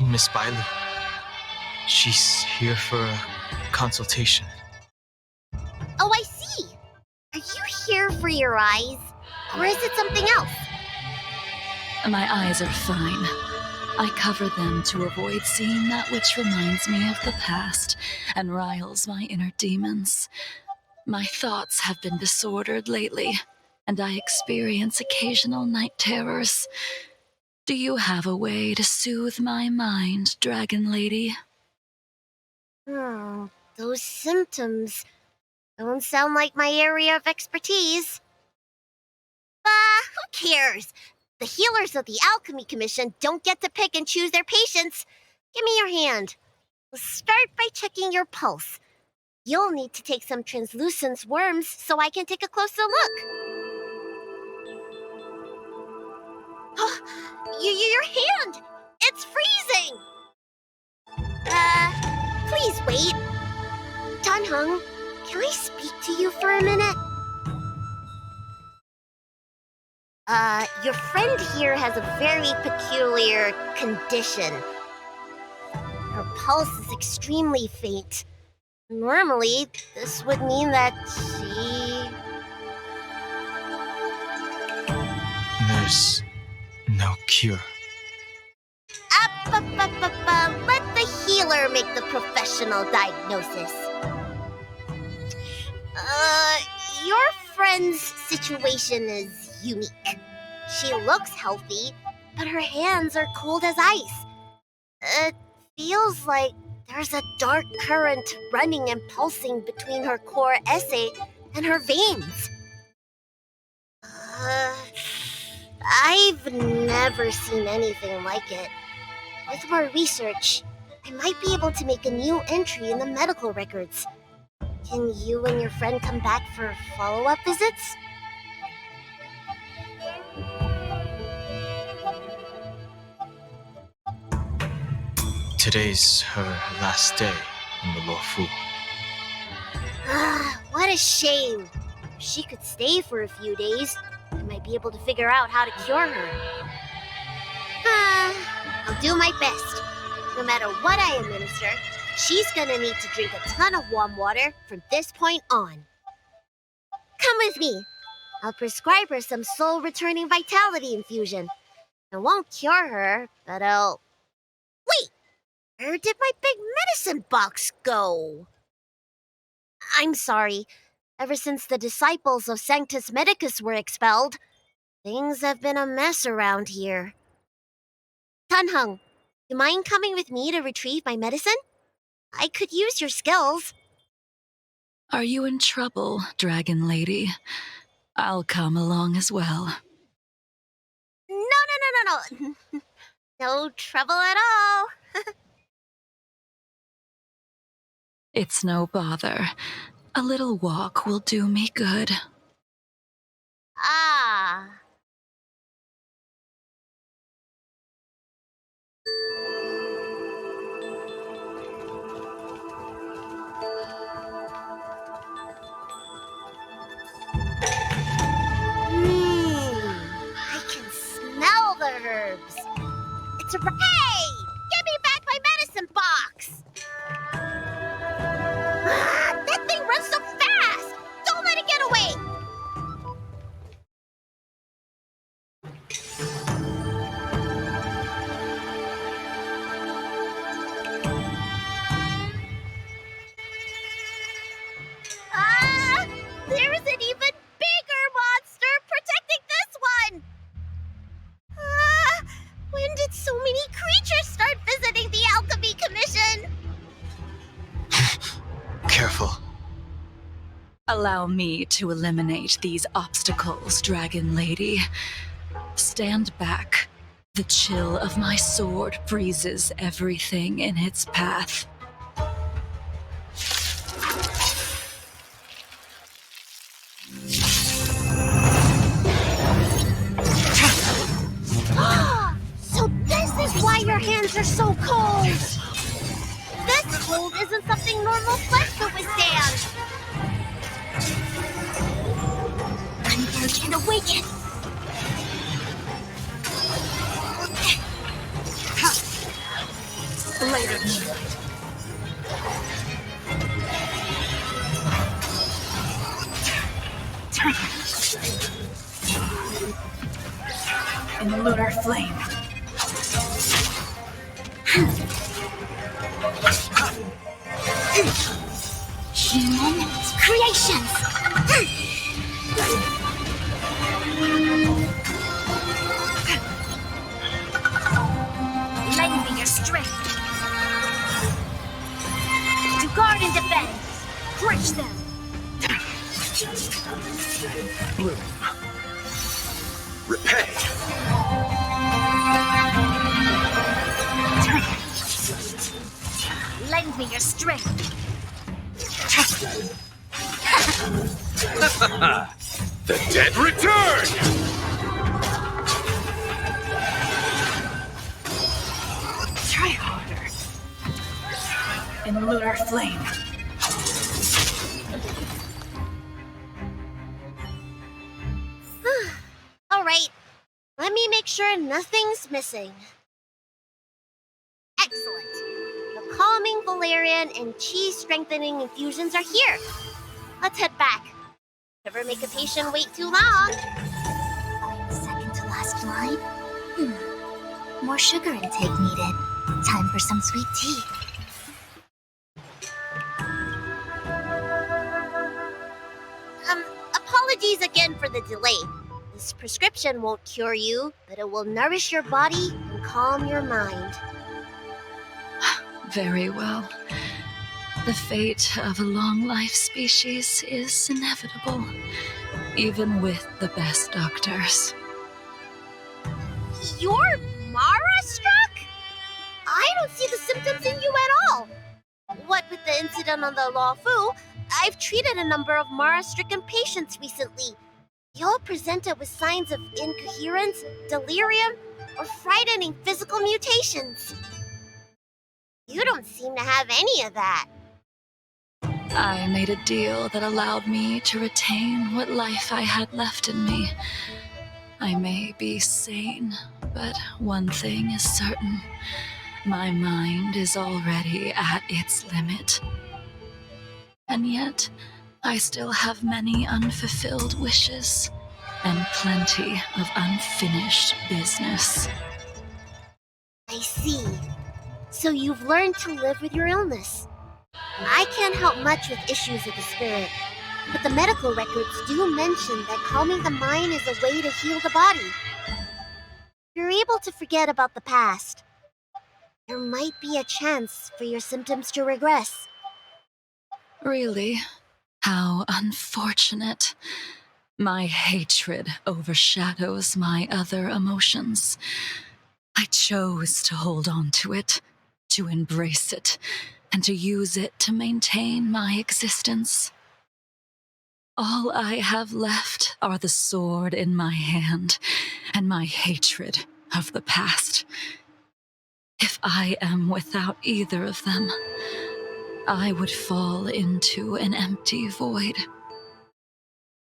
Miss Bailey. She's here for a consultation. Oh, I see. Are you here for your eyes? Or is it something else? My eyes are fine. I cover them to avoid seeing that which reminds me of the past and riles my inner demons. My thoughts have been disordered lately, and I experience occasional night terrors. Do you have a way to soothe my mind, Dragon Lady? Those symptoms don't sound like my area of expertise. Who cares? The healers of the Alchemy Commission don't get to pick and choose their patients. Give me your hand. We'll start by checking your pulse. You'll need to take some translucent worms so I can take a closer look. Your hand! It's freezing! Please wait. Dunhung, can I speak to you for a minute? Your friend here has a very peculiar condition. Her pulse is extremely faint. Normally, this would mean that she... There's no cure. Let the healer make the professional diagnosis. Your friend's situation is unique. She looks healthy, but her hands are cold as ice. It feels like there's a dark current running and pulsing between her core esse and her veins. I've never seen anything like it. With more research, I might be able to make a new entry in the medical records. Can you and your friend come back for follow-up visits? Today's her last day in the Luofu. What a shame. If she could stay for a few days, I might be able to figure out how to cure her. I'll do my best. No matter what I administer, she's gonna need to drink a ton of warm water from this point on. Come with me. I'll prescribe her some soul-returning vitality infusion. It won't cure her, but it'll... Wait! Where did my big medicine box go? I'm sorry. Ever since the disciples of Sanctus Medicus were expelled, things have been a mess around here. Tanhung, you mind coming with me to retrieve my medicine? I could use your skills. Are you in trouble, Dragon Lady? I'll come along as well. No. No trouble at all. It's no bother. A little walk will do me good. Ah. I can smell the herbs. It's a... Hey! Give me back my medicine box! That thing runs so fast! Don't let it get away! There is an even bigger monster protecting this one! When did so many creatures start visiting the Alchemy Commission? Careful. Allow me to eliminate these obstacles, Dragon Lady. Stand back. The chill of my sword freezes everything in its path. So this is why your hands are so cold! This cold isn't something normal flesh could withstand! I'm going to awaken! Later, Moonlight. In the lunar flame. Human creations! Lend me your strength. To guard and defend. Crush them. Bloom. Repay. Lend me your strength. The dead return! Try harder. In the lunar flame. All right. Let me make sure nothing's missing. Excellent. The calming valerian and chi strengthening infusions are here. Let's head back. Never make a patient wait too long. Second to last line. More sugar intake needed. Time for some sweet tea. Apologies again for the delay. This prescription won't cure you, but it will nourish your body and calm your mind. Very well. The fate of a long-life species is inevitable, even with the best doctors. You're Mara-struck? I don't see the symptoms in you at all. What with the incident on the Law Fu, I've treated a number of Mara-stricken patients recently. They all presented with signs of incoherence, delirium, or frightening physical mutations. You don't seem to have any of that. I made a deal that allowed me to retain what life I had left in me. I may be sane, but one thing is certain. My mind is already at its limit. And yet, I still have many unfulfilled wishes and plenty of unfinished business. I see. So you've learned to live with your illness. I can't help much with issues of the spirit, but the medical records do mention that calming the mind is a way to heal the body. You're able to forget about the past. There might be a chance for your symptoms to regress. Really? How unfortunate. My hatred overshadows my other emotions. I chose to hold on to it, to embrace it, and to use it to maintain my existence. All I have left are the sword in my hand and my hatred of the past. If I am without either of them, I would fall into an empty void.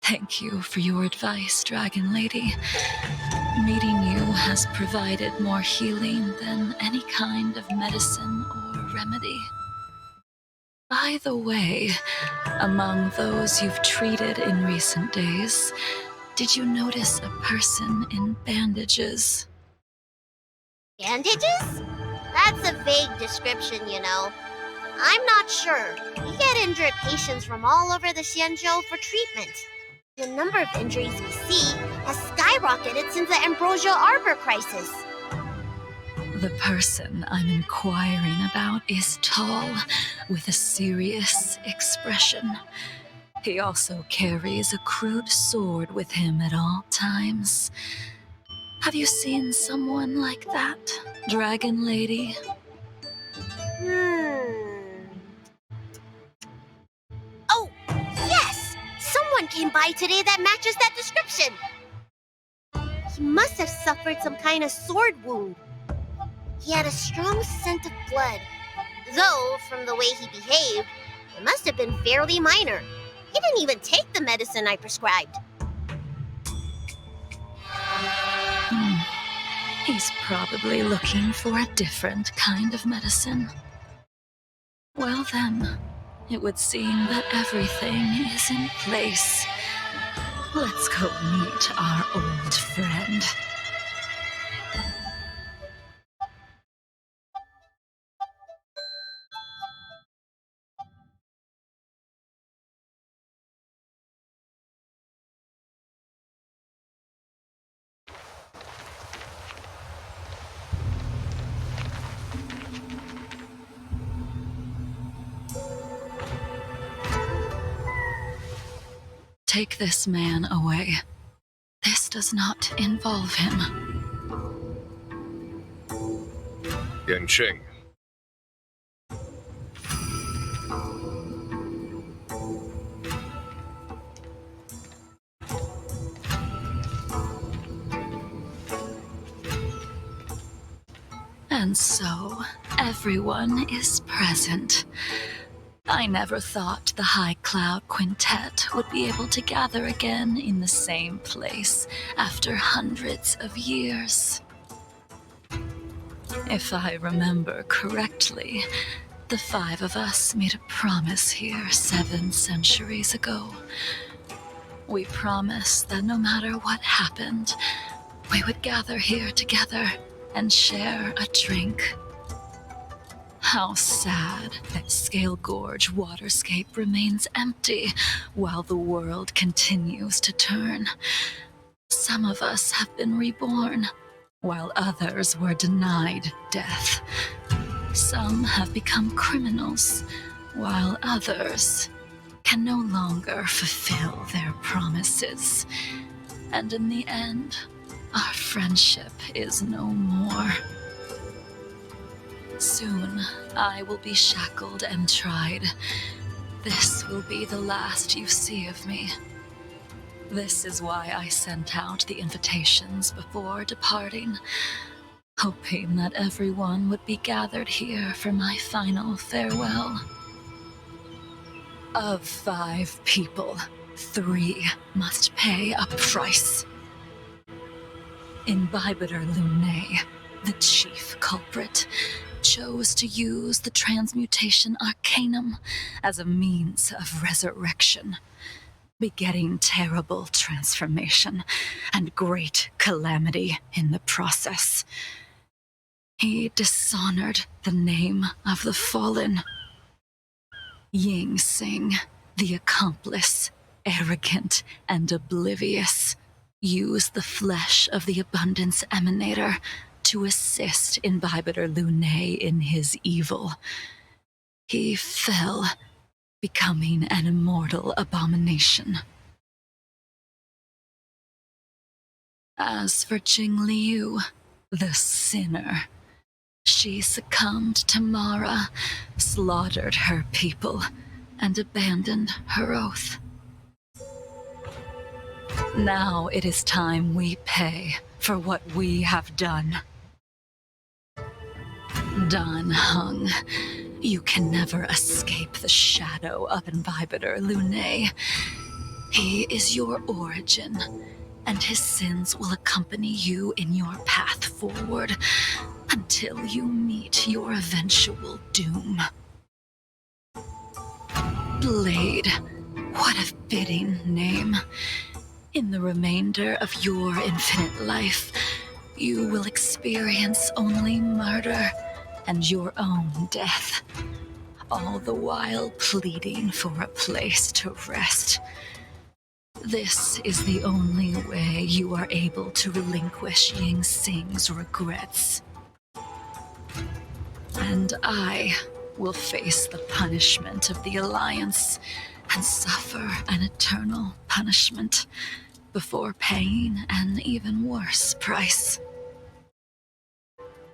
Thank you for your advice, Dragon Lady. Meeting you has provided more healing than any kind of medicine or remedy. By the way, among those you've treated in recent days, did you notice a person in bandages? Bandages? That's a vague description, you know. I'm not sure. We get injured patients from all over the Xianzhou for treatment. The number of injuries we see has skyrocketed since the Ambrosia Arbor crisis. The person I'm inquiring about is tall, with a serious expression. He also carries a crude sword with him at all times. Have you seen someone like that, Dragon Lady? Oh, yes! Someone came by today that matches that description. He must have suffered some kind of sword wound. He had a strong scent of blood, though from the way he behaved, it must have been fairly minor. He didn't even take the medicine I prescribed. He's probably looking for a different kind of medicine. Well then, it would seem that everything is in place. Let's go meet our old friend. Take this man away. This does not involve him. Yancheng. And so, everyone is present. I never thought the High Cloud Quintet would be able to gather again in the same place after hundreds of years. If I remember correctly, the five of us made a promise here 7 centuries ago. We promised that no matter what happened, we would gather here together and share a drink. How sad that Scale Gorge waterscape remains empty while the world continues to turn. Some of us have been reborn, while others were denied death. Some have become criminals, while others can no longer fulfill their promises. And in the end, our friendship is no more. Soon, I will be shackled and tried. This will be the last you see of me. This is why I sent out the invitations before departing, hoping that everyone would be gathered here for my final farewell. Of 5 people, 3 must pay a price. Imbibiter Lunae, the chief culprit, chose to use the transmutation arcanum as a means of resurrection, begetting terrible transformation and great calamity in the process. He dishonored the name of the fallen. Ying Sing, the accomplice, arrogant and oblivious, used the flesh of the Abundance Emanator to assist Imbibitor Lune in his evil. He fell, becoming an immortal abomination. As for Jingliu, the sinner, she succumbed to Mara, slaughtered her people, and abandoned her oath. Now it is time we pay for what we have done. Dan Heng, you can never escape the shadow of Imbibitor Lune. He is your origin, and his sins will accompany you in your path forward until you meet your eventual doom. Blade, what a fitting name. In the remainder of your infinite life, you will experience only murder and your own death, all the while pleading for a place to rest. This is the only way you are able to relinquish Ying Sing's regrets. And I will face the punishment of the Alliance and suffer an eternal punishment before paying an even worse price.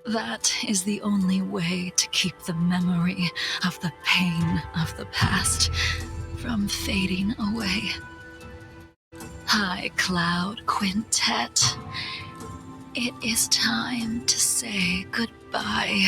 That is the only way to keep the memory of the pain of the past from fading away. High Cloud Quintet, it is time to say goodbye.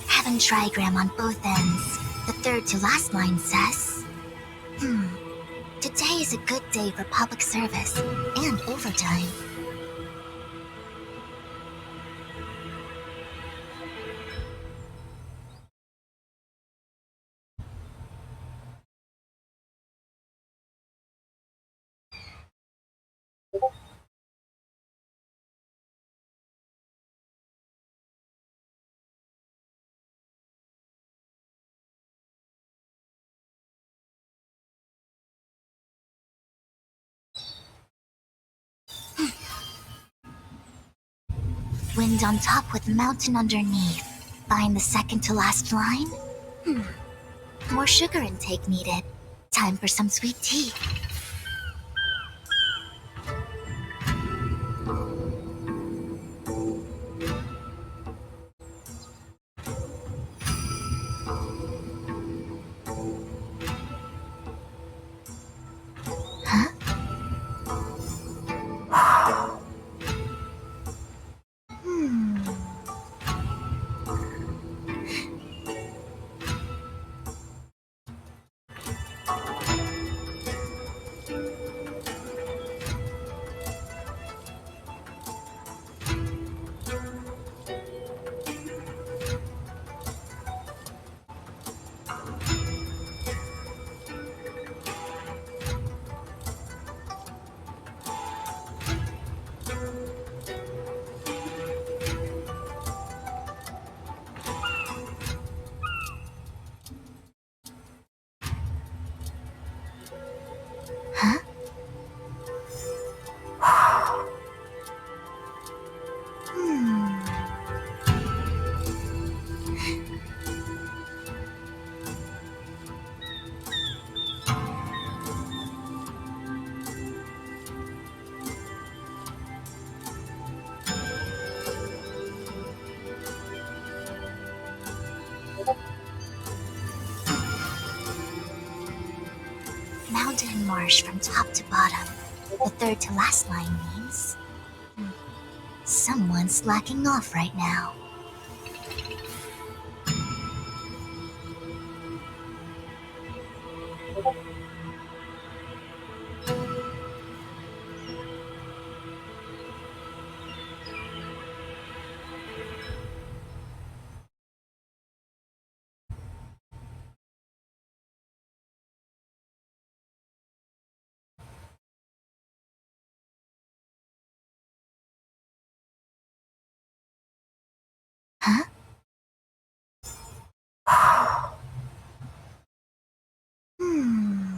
Heaven trigram on both ends. The third to last line says, today is a good day for public service and overtime. Wind on top with mountain underneath. Find the second to last line? More sugar intake needed. Time for some sweet tea. Huh? Huh? Mountain and marsh from top to bottom. The third to last line means Someone's slacking off right now. Huh? Hmm.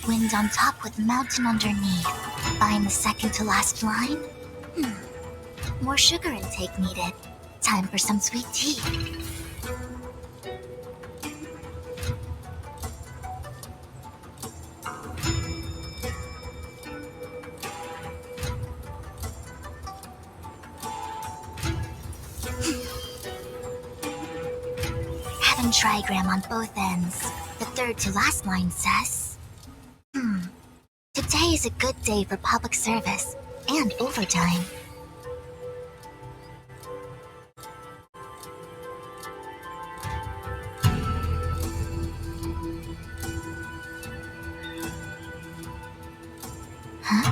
Wind on top with mountain underneath. Find the second to last line? More sugar intake needed. Time for some sweet tea. Having trigram on both ends. The third to last line says, today is a good day for public service and overtime. Huh?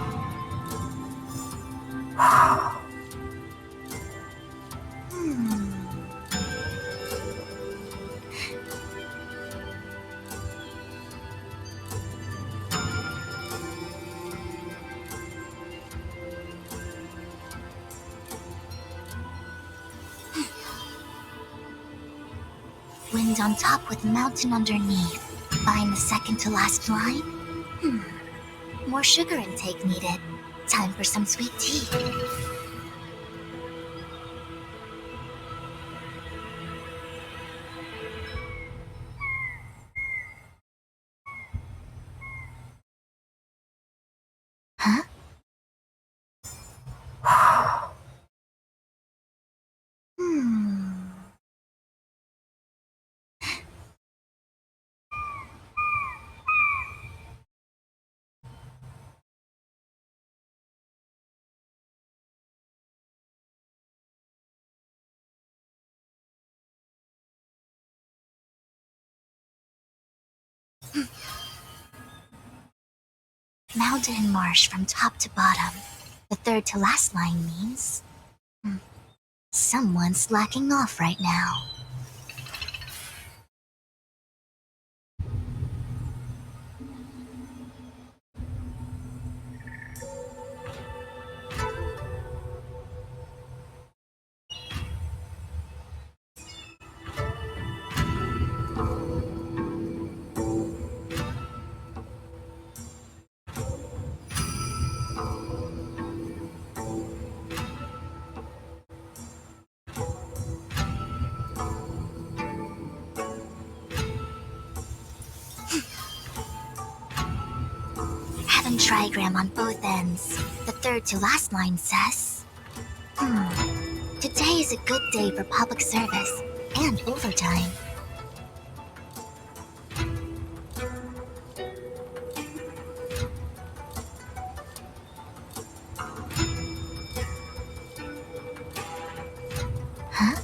Wind on top with mountain underneath. Find the second to last line? More sugar intake needed. Time for some sweet tea. Huh? Mountain and marsh from top to bottom. The third to last line means someone's slacking off right now. Having trigram on both ends. The third to last line says, today is a good day for public service and overtime. Huh?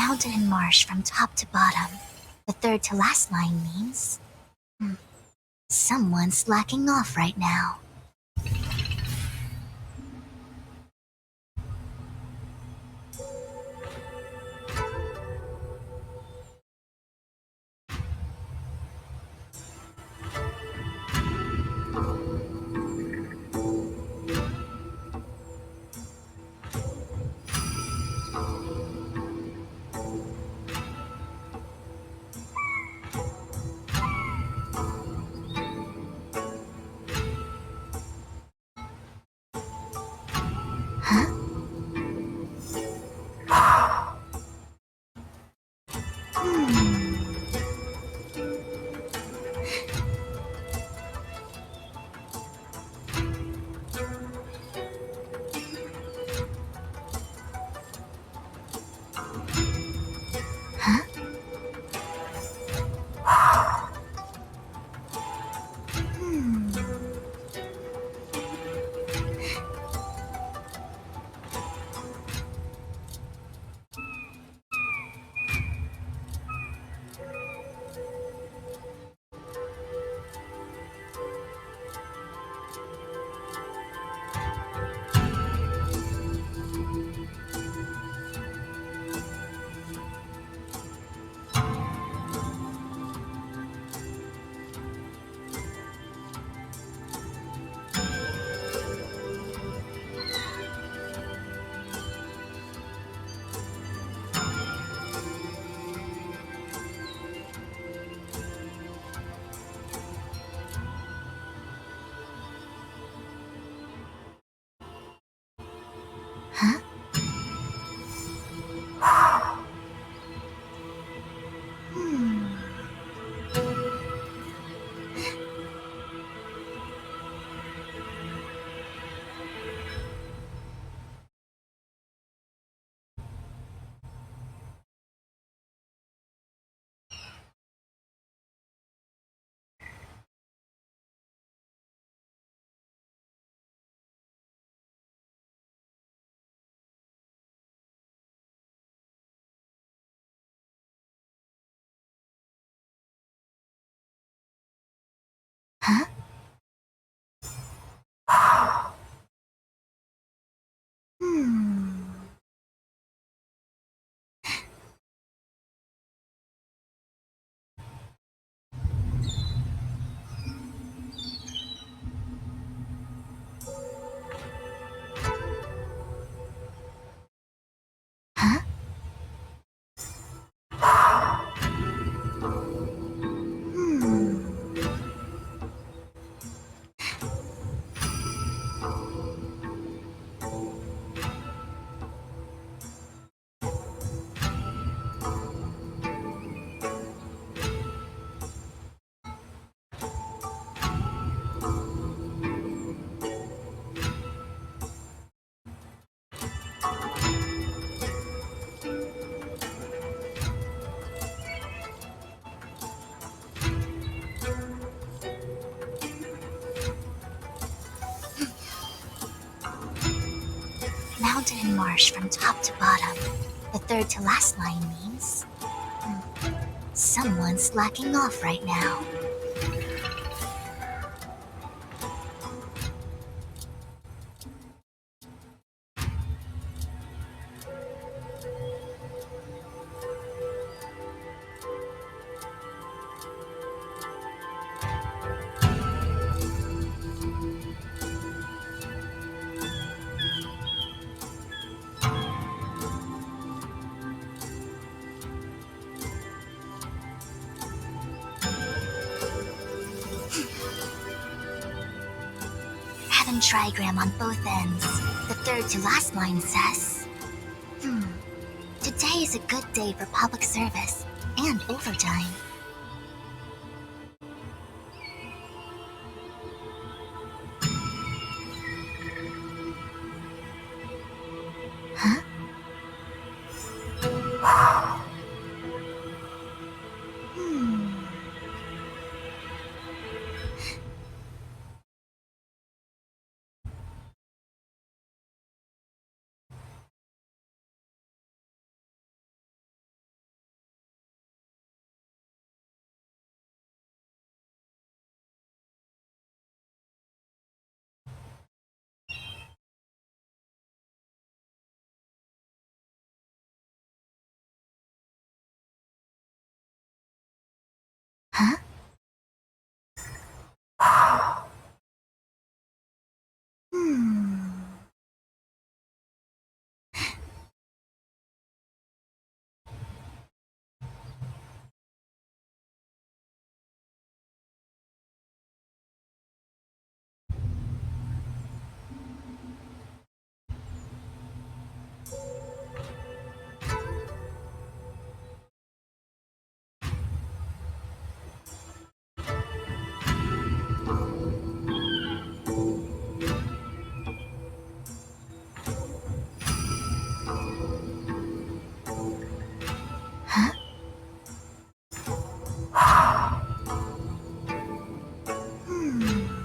Mountain and marsh from top to bottom. The third to last line means... someone's slacking off right now. Mountain and marsh from top to bottom. The third to last line means... someone's slacking off right now. Heaven trigram on both ends. The third to last line says... today is a good day for public service and overtime. Huh? Hmm. Huh? Hmm.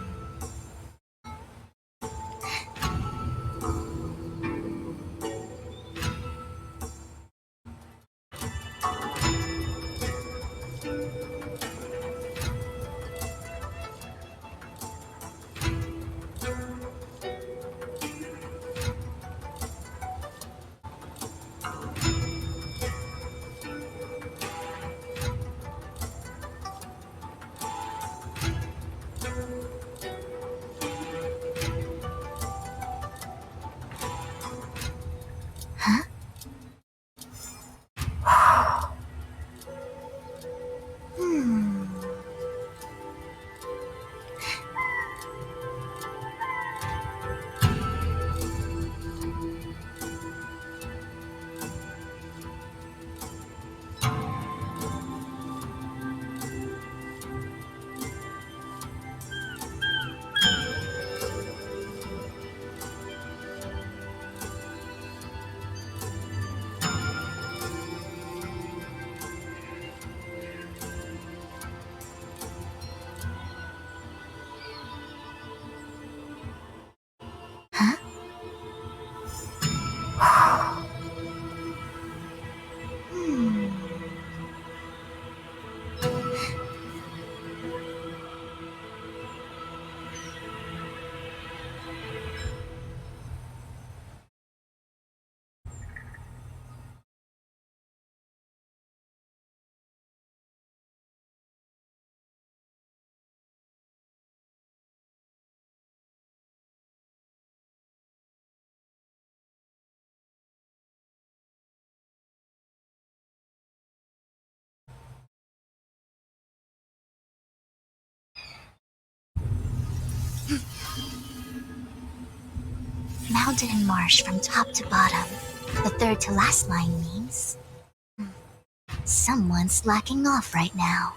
Huh? Hmm. Huh? Hmm. Mountain and marsh from top to bottom. The third to last line means someone's slacking off right now.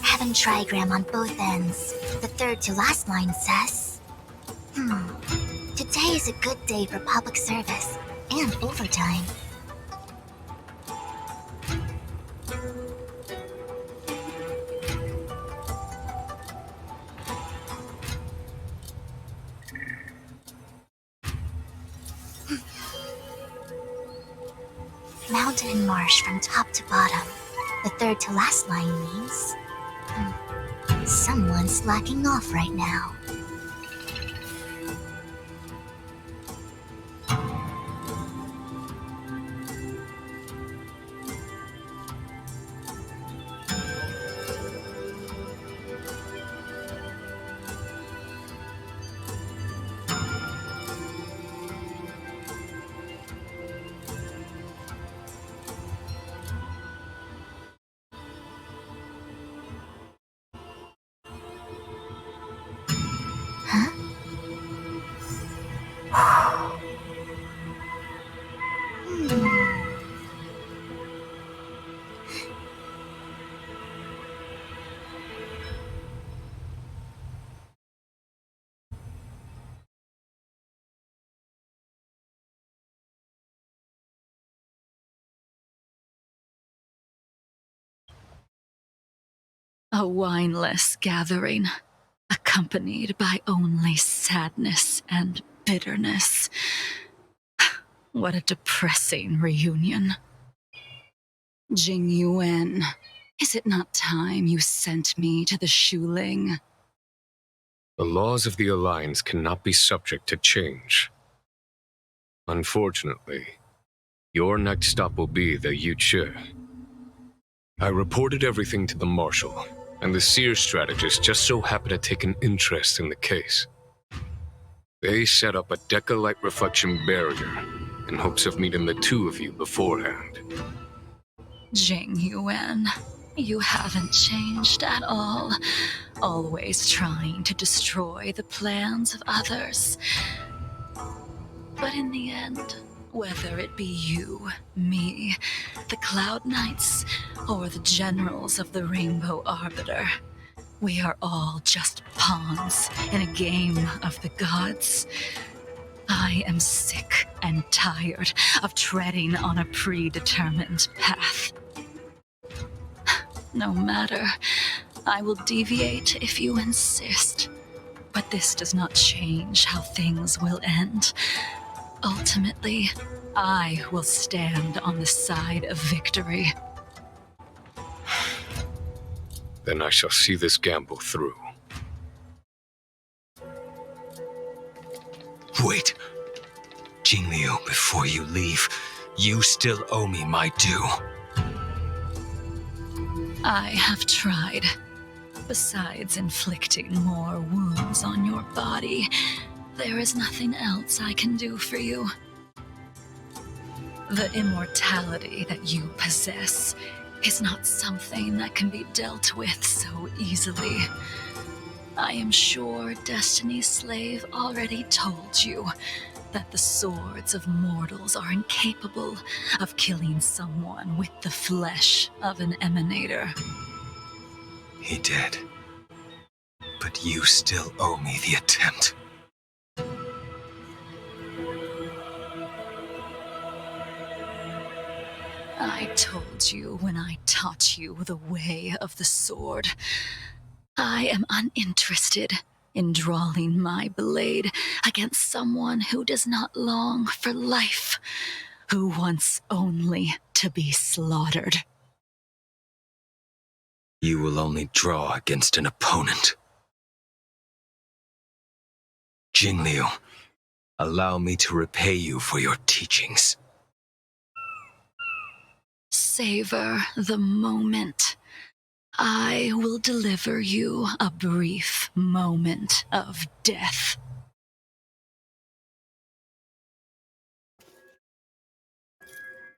Having trigram on both ends. The third to last line says, today is a good day for public service and overtime. Mountain and marsh from top to bottom. The third to last line means someone's slacking off right now. A wineless gathering, accompanied by only sadness and bitterness. What a depressing reunion. Jingyuan, is it not time you sent me to the Shuling? The laws of the Alliance cannot be subject to change. Unfortunately, your next stop will be the Yuchi. I reported everything to the Marshal, and the Seer strategist just so happened to take an interest in the case. They set up a Deca light reflection barrier in hopes of meeting the two of you beforehand. Jingyuan, you haven't changed at all. Always trying to destroy the plans of others. But in the end, whether it be you, me, the Cloud Knights, or the generals of the Rainbow Arbiter, we are all just pawns in a game of the gods. I am sick and tired of treading on a predetermined path. No matter, I will deviate if you insist. But this does not change how things will end. Ultimately, I will stand on the side of victory. Then I shall see this gamble through. Wait. Jingliu, before you leave, you still owe me my due. I have tried. Besides inflicting more wounds on your body, there is nothing else I can do for you. The immortality that you possess is not something that can be dealt with so easily. I am sure Destiny's Slave already told you that the swords of mortals are incapable of killing someone with the flesh of an emanator. He did. But you still owe me the attempt. I told you when I taught you the way of the sword. I am uninterested in drawing my blade against someone who does not long for life, who wants only to be slaughtered. You will only draw against an opponent. Jingliu, allow me to repay you for your teachings. Savor the moment. I will deliver you a brief moment of death.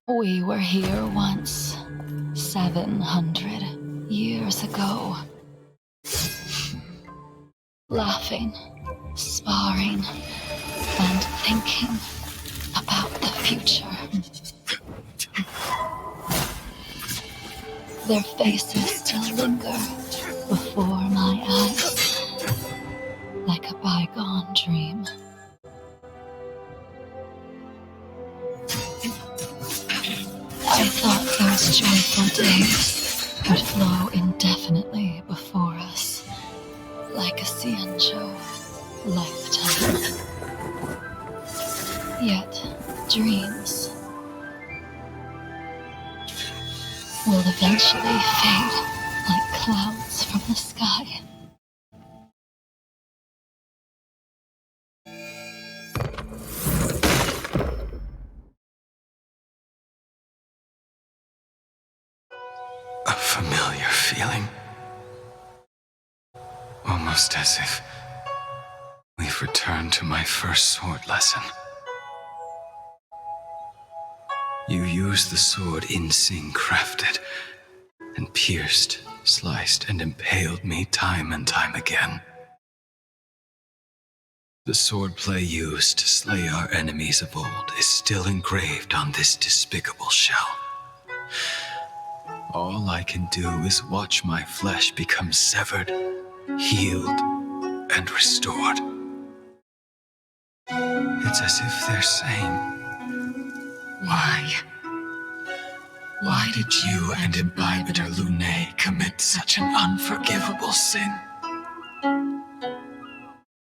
We were here once, 700 years ago. Laughing, sparring, and thinking about the future. Their faces still linger before my eyes, like a bygone dream. I thought those joyful days would flow indefinitely before us, like a Xianzhou lifetime. Yet, dreams will eventually fade like clouds from the sky. A familiar feeling. Almost as if we've returned to my first sword lesson. You used the sword Insing crafted, and pierced, sliced, and impaled me time and time again. The swordplay used to slay our enemies of old is still engraved on this despicable shell. All I can do is watch my flesh become severed, healed, and restored. It's as if they're saying, Why? Why did you and Imbibitor Lunae commit such an unforgivable sin?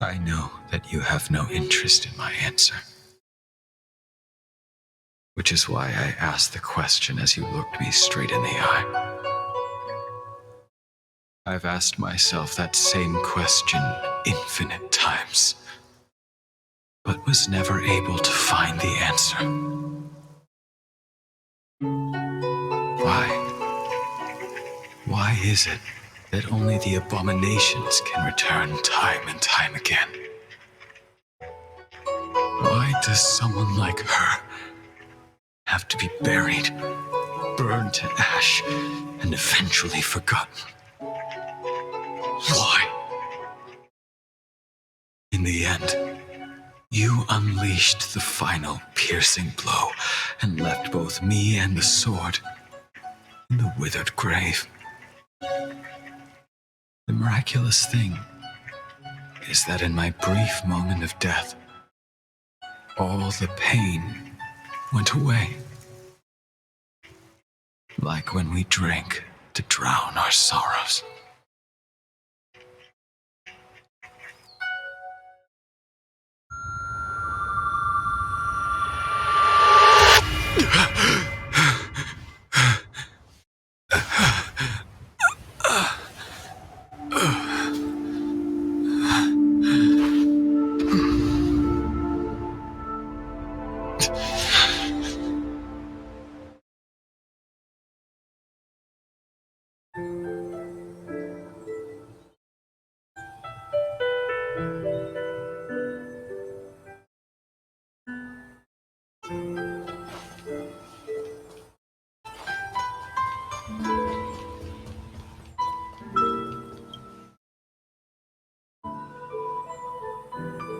I know that you have no interest in my answer. Which is why I asked the question as you looked me straight in the eye. I've asked myself that same question infinite times, but was never able to find the answer. Why? Why is it that only the abominations can return time and time again? Why does someone like her have to be buried, burned to ash, and eventually forgotten? Why? In the end, you unleashed the final piercing blow and left both me and the sword in the withered grave. The miraculous thing is that in my brief moment of death, all the pain went away. Like when we drink to drown our sorrows.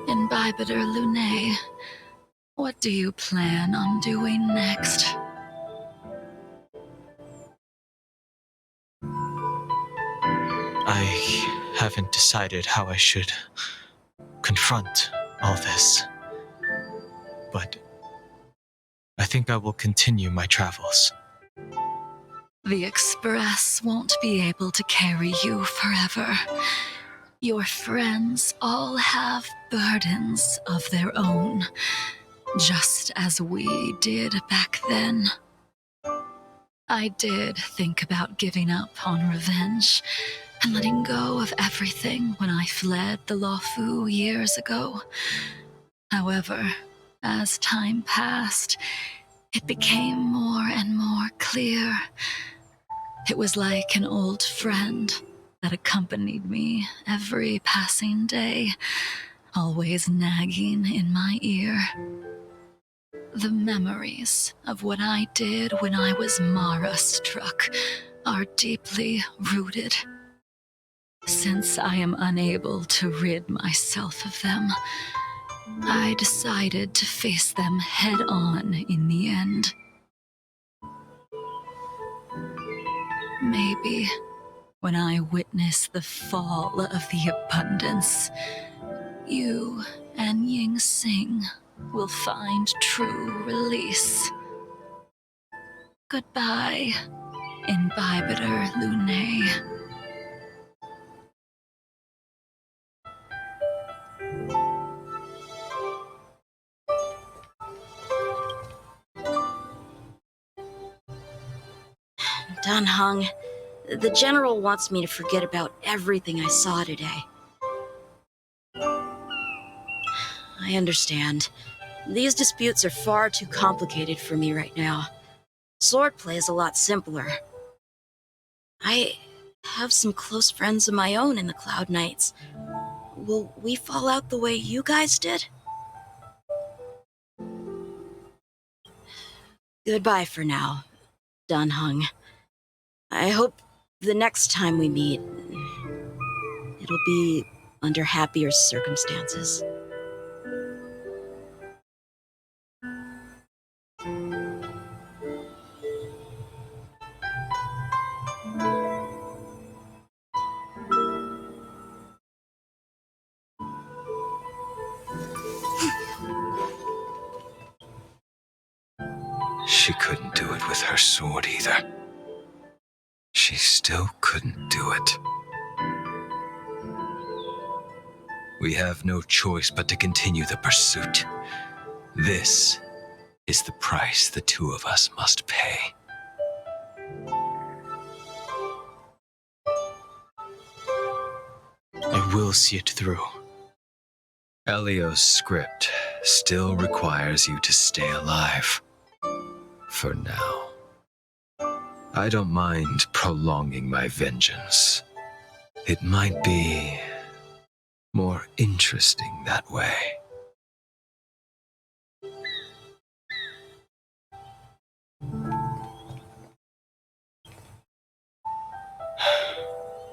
Imbibitor Lunae, what do you plan on doing next? I haven't decided how I should confront all this, but I think I will continue my travels. The Express won't be able to carry you forever. Your friends all have burdens of their own, just as we did back then. I did think about giving up on revenge and letting go of everything when I fled the Luofu years ago. However, as time passed, it became more and more clear. It was like an old friend that accompanied me every passing day, always nagging in my ear. The memories of what I did when I was Mara-struck are deeply rooted. Since I am unable to rid myself of them, I decided to face them head-on in the end. Maybe when I witness the fall of the abundance, you and Ying Sing will find true release. Goodbye, Imbibitor Lunae. Dunhung, the General wants me to forget about everything I saw today. I understand. These disputes are far too complicated for me right now. Swordplay is a lot simpler. I have some close friends of my own in the Cloud Knights. Will we fall out the way you guys did? Goodbye for now, Dunhung. I hope the next time we meet, it'll be under happier circumstances. She couldn't do it with her sword either. She still couldn't do it. We have no choice but to continue the pursuit. This is the price the two of us must pay. I will see it through. Elio's script still requires you to stay alive. For now. I don't mind prolonging my vengeance. It might be more interesting that way.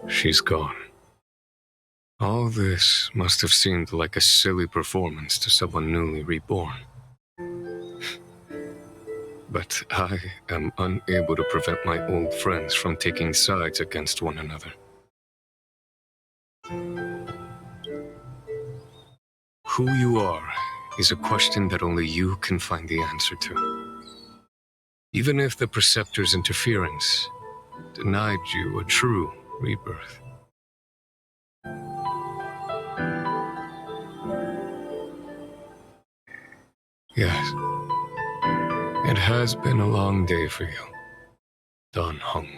She's gone. All this must have seemed like a silly performance to someone newly reborn. But I am unable to prevent my old friends from taking sides against one another. Who you are is a question that only you can find the answer to. Even if the Preceptor's interference denied you a true rebirth. Yes, it has been a long day for you, Don Hung.